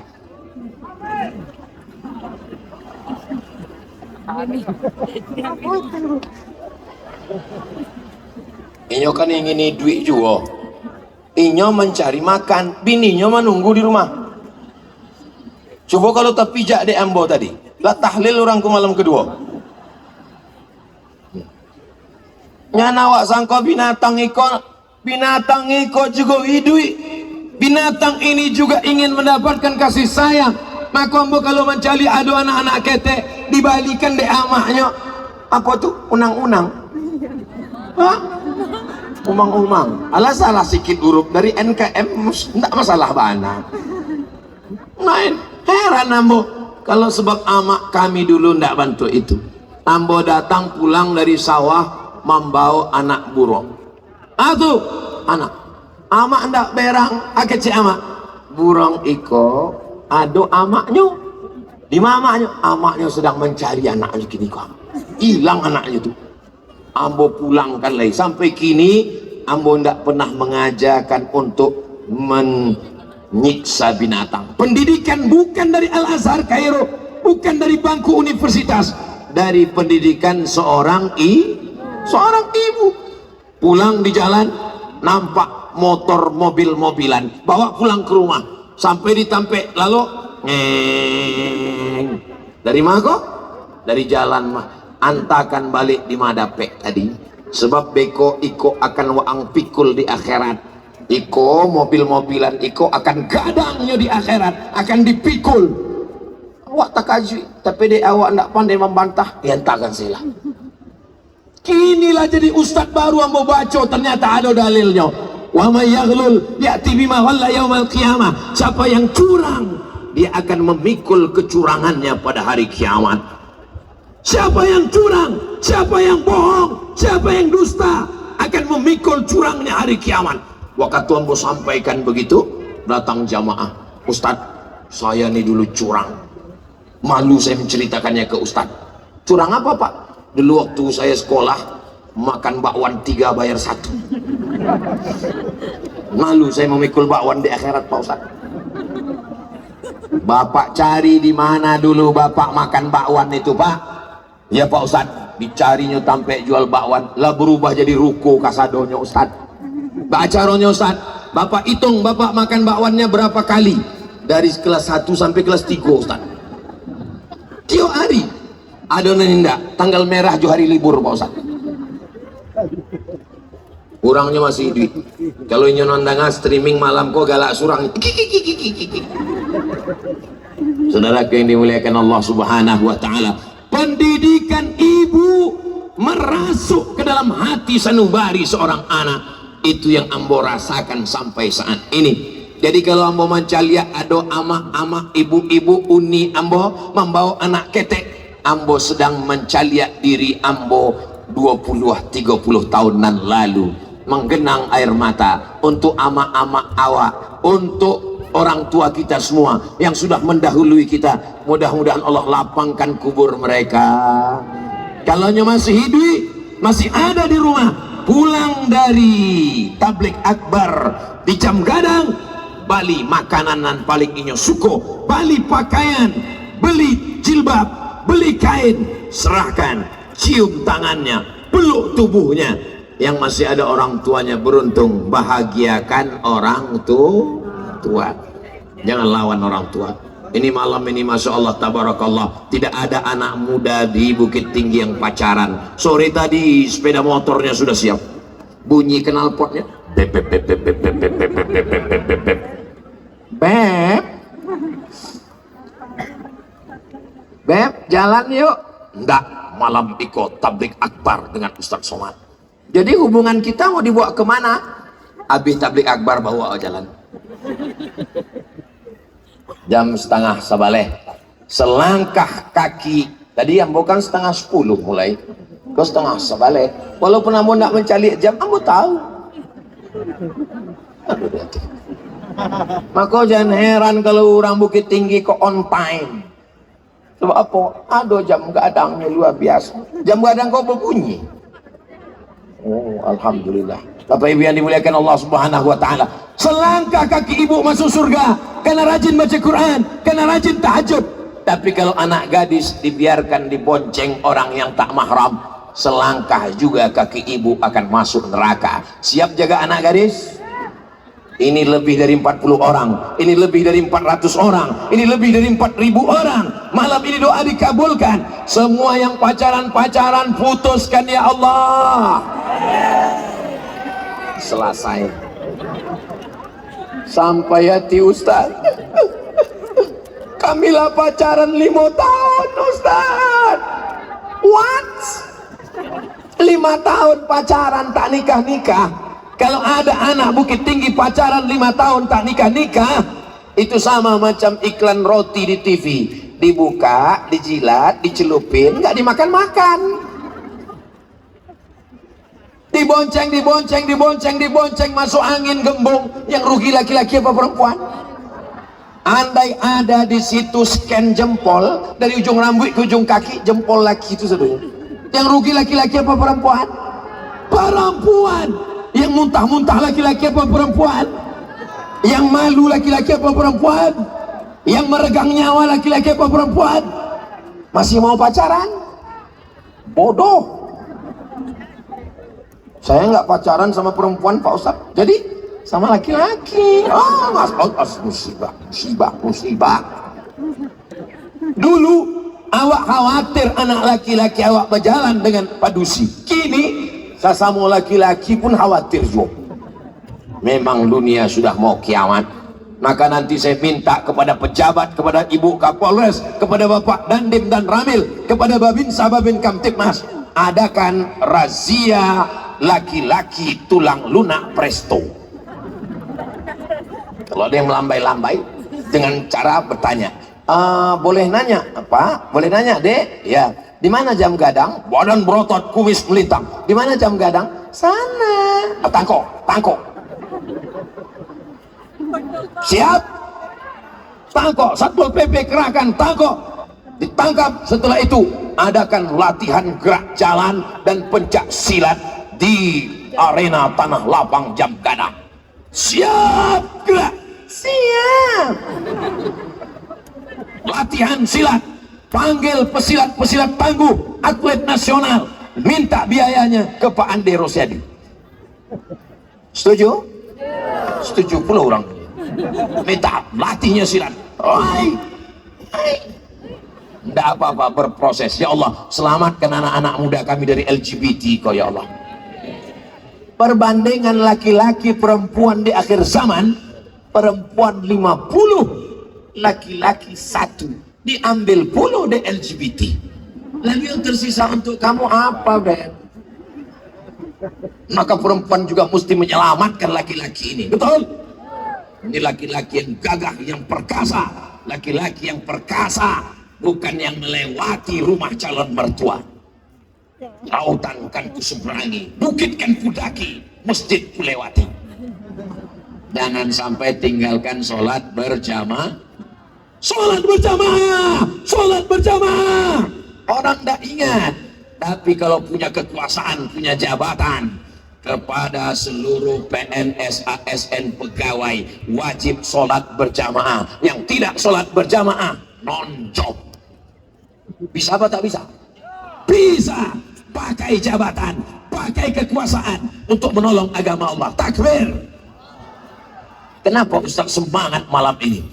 A: Inyo kan ingin duit juga, inyo mencari makan, bininya menunggu di rumah. Coba kalau tak pijak dek ambo tadi, lah tahlil orang ke malam kedua. Nyana wak sangka binatang iko juga hidup. Binatang ini juga ingin mendapatkan kasih sayang. Maka ambo kalau mencari adu anak-anak ketek, dibalikan dek amahnya. Apa tuh? Unang-unang. Hah? Umang-umang. Alah salah sikit huruf dari NKM, enggak masalah bana. Main. Heran ambo, kalau sebab amak kami dulu ndak bantu itu. Ambo datang pulang dari sawah membawa anak burung. Aduh, anak ndak berang, akece amak. Burung iko, aduh amaknya. Di mamanya, amaknya sedang mencari anaknya kini kok. Hilang anaknya tuh. Ambo pulangkan lagi. Sampai kini ambo ndak pernah mengajarkan untuk menyiksa binatang. Pendidikan bukan dari Al-Azhar Kairo, bukan dari bangku universitas, dari pendidikan seorang ibu. Pulang di jalan nampak motor mobil-mobilan, bawa pulang ke rumah. Sampai ditampe lalu ngeng. Dari mana kok? Dari jalan mah. Antakan balik di Madapek tadi. Sebab beko iko akan waang pikul di akhirat. Iko mobil-mobilan iko akan gadangnya di akhirat, akan dipikul. Awak tak kaji, tapi dek awak ndak pandai membantah, yantakan sila. Kinilah jadi ustadz baru yang mau baca, ternyata ada dalilnya. Wa may yaghlul ya'ti bima ghalla yaumal qiyamah. Siapa yang curang, dia akan memikul kecurangannya pada hari kiamat. Siapa yang curang, siapa yang bohong, siapa yang dusta, akan memikul curangnya hari kiamat. Waktu ambo sampaikan begitu, datang jamaah, Ustadz, saya ini dulu curang. Malu saya menceritakannya ke Ustadz. Curang apa Pak? Dulu waktu saya sekolah, makan bakwan 3 bayar 1. Malu saya memikul bakwan di akhirat Pak Ustadz. Bapak cari di mana dulu Bapak makan bakwan itu Pak? Ya Pak Ustadz, dicarinya sampai jual bakwan, lah berubah jadi ruko kasadonya Ustadz. Bacaronya Ustadz,
B: Bapak hitung, bapak makan bakwannya berapa kali dari kelas 1 sampai kelas 3 Ustaz. Tiap hari ada nenda tanggal merah jo hari libur Pak Ustaz. Kurangnya masih duit. Kalau inyo nondangan streaming malam kok galak surang. Saudara yang dimuliakan Allah Subhanahu wa taala, pendidikan ibu merasuk ke dalam hati sanubari seorang anak. Itu yang ambo rasakan sampai saat ini. Jadi kalau ambo mencaliak ada ama-ama ibu-ibu uni ambo membawa anak ketek, ambo sedang mencaliak diri ambo 20-30 tahunan lalu, menggenang air mata untuk ama-ama awak, untuk orang tua kita semua yang sudah mendahului kita. Mudah-mudahan Allah lapangkan kubur mereka. Kalau masih hidup, masih ada di rumah, pulang dari tablik akbar di Jam Gadang, bali makanan paling inyo suko, bali pakaian, beli jilbab, beli kain, serahkan, cium tangannya, peluk tubuhnya. Yang masih ada orang tuanya beruntung, bahagiakan orang tua. Jangan lawan orang tua. Ini malam ini Masya Allah tabarakallah, tidak ada anak muda di Bukit Tinggi yang pacaran. Sore tadi sepeda motornya sudah siap, bunyi knalpotnya, beb beb beb beb beb beb beb beb beb beb beb beb. Beb, jalan yuk. Enggak, malam ikut tablik akbar dengan Ustadz Somad. Jadi hubungan kita mau dibawa kemana? Habis tablik akbar bawa jalan. Jam setengah sabaleh, selangkah kaki. Tadi ambo kan setengah 10 mulai, ke setengah sabaleh. Walaupun ambo nak mencari jam, ambo tahu. Aduh, maka jangan heran kalau orang Bukit Tinggi kok on time. Sebab apa? Ada jam gadangnya luar biasa. Jam gadang kok berbunyi. Oh, alhamdulillah. Bapak Ibu yang dimuliakan Allah Subhanahu wa taala, selangkah kaki ibu masuk surga karena rajin baca Quran, karena rajin tahajud. Tapi kalau anak gadis dibiarkan dibonceng orang yang tak mahram, selangkah juga kaki ibu akan masuk neraka. Siap jaga anak gadis? Ini lebih dari 40 orang, ini lebih dari 400 orang, ini lebih dari 4.000 orang. Malam ini doa dikabulkan. Semua yang pacaran-pacaran putuskan ya Allah. Selesai. Sampai hati Ustaz. Kamilah pacaran 5 tahun Ustaz. What? 5 tahun pacaran tak nikah-nikah. Kalau ada anak Bukit Tinggi pacaran 5 tahun tak nikah-nikah, itu sama macam iklan roti di TV. Dibuka, dijilat, dicelupin, nggak dimakan-makan. Dibonceng, masuk angin gembung. Yang rugi laki-laki apa perempuan? Andai ada di situ scan jempol dari ujung rambut ke ujung kaki, jempol laki itu saudara. Yang rugi laki-laki apa perempuan? Perempuan. Yang muntah-muntah laki-laki apa perempuan? Yang malu laki-laki apa perempuan? Yang meregang nyawa laki-laki apa perempuan? Masih mau pacaran? Bodoh. Saya nggak pacaran sama perempuan Pak Ustadz, jadi sama laki-laki. Oh, mas, musibah. Dulu awak khawatir anak laki-laki awak berjalan dengan padusi. Kini sesama laki-laki pun khawatir juga. Memang dunia sudah mau kiamat. Maka nanti saya minta kepada pejabat, kepada Ibu Kapolres, kepada Bapak Dandim dan Ramil, kepada Babinsa Babin Kamtipmas, adakan razia laki-laki tulang lunak presto. Kalau ada yang melambai-lambai dengan cara bertanya, boleh nanya apa? Boleh nanya dek? Ya. Di mana jam gadang? Badan berotot, kumis melintang. Di mana jam gadang? Sana. Tangkok. Siap. Tangkok. Satpol PP kerahkan tangkok. Ditangkap. Setelah itu adakan latihan gerak jalan dan pencak silat di arena tanah lapang Jam Gadang. Siap gerak. Siap. Latihan silat. Panggil pesilat-pesilat tangguh, atlet nasional, minta biayanya ke Pak Ande Rosiadi. Setuju? 70 orang minta latihnya silat. Tidak apa-apa, berproses. Ya Allah, selamatkan anak-anak muda kami dari LGBT kau ya Allah. Perbandingan laki-laki perempuan di akhir zaman, perempuan 50, laki-laki 1, diambil puluh di LGBT. Lalu yang tersisa untuk kamu apa, Ben? Maka perempuan juga mesti menyelamatkan laki-laki ini, betul? Ini laki-laki yang gagah, yang perkasa, laki-laki yang perkasa, bukan yang melewati rumah calon mertua. Lautan kan kuseberangi, bukit kan kudaki, masjid kulewati. Jangan sampai tinggalkan sholat berjamaah. Sholat berjamaah, sholat berjamaah. Orang tidak ingat, tapi kalau punya kekuasaan, punya jabatan, kepada seluruh PNS, ASN, pegawai wajib sholat berjamaah. Yang tidak sholat berjamaah non-job. Bisa apa tak bisa? Bisa. Pakai jabatan, pakai kekuasaan untuk menolong agama Allah. Takbir. Kenapa Ustaz semangat malam ini?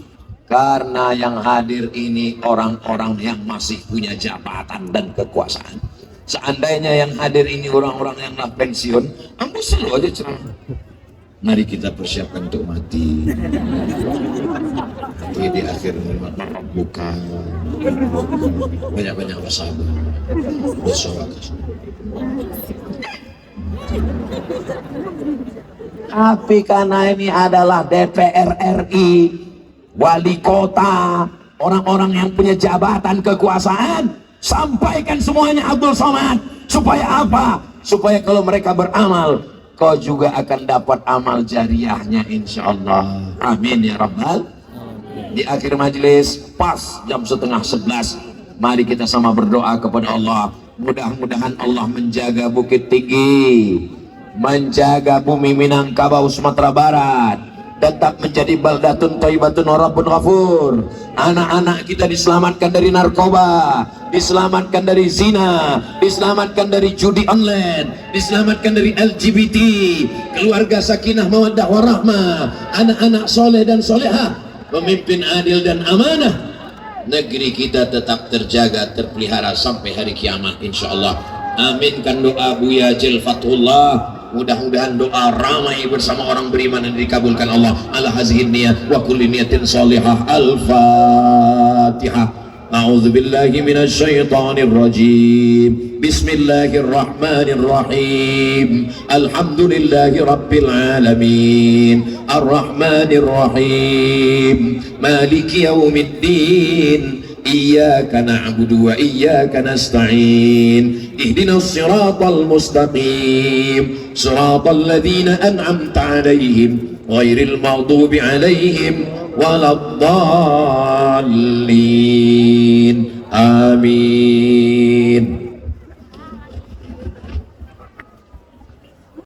B: Karena yang hadir ini orang-orang yang masih punya jabatan dan kekuasaan. Seandainya yang hadir ini orang-orang yang telah pensiun, ambil selalu aja ceramah. Mari kita persiapkan untuk mati. Tapi di akhir bukan banyak-banyak bersabar, bersorak. Tapi karena ini adalah DPR RI, wali kota, orang-orang yang punya jabatan kekuasaan, sampaikan semuanya Abdul Somad. Supaya apa? Supaya kalau mereka beramal, kau juga akan dapat amal jariahnya insyaallah. Amin ya rabbal. Di akhir majelis pas jam 10:30, mari kita sama berdoa kepada Allah. Mudah-mudahan Allah menjaga Bukit Tinggi, menjaga bumi Minangkabau Sumatera Barat, tetap menjadi baldatun thayyibatun wa rabbun ghafur. Anak-anak kita diselamatkan dari narkoba, diselamatkan dari zina, diselamatkan dari judi online, diselamatkan dari LGBT, keluarga sakinah mawaddah warahmah, anak-anak soleh dan solehah, pemimpin adil dan amanah. Negeri kita tetap terjaga, terpelihara sampai hari kiamat insyaallah. Aminkan doa Buya Jil Fathullah. Mudah-mudahan doa ramai bersama orang beriman yang dikabulkan Allah. Ala hazihin niyat wa kulli niyatin salihah. Al-Fatihah. A'udzu billahi minasy syaithanir rajim. Bismillahirrahmanirrahim. Alhamdulillahi rabbil alamin. Arrahmanir rahim. Maliki yaumiddin. Iyyaka na'budu wa iyyaka nasta'in. Ihdinas siratal mustaqim. Siratal ladzina an'amta 'alaihim ghairil maghdubi 'alaihim waladdallin. Amin.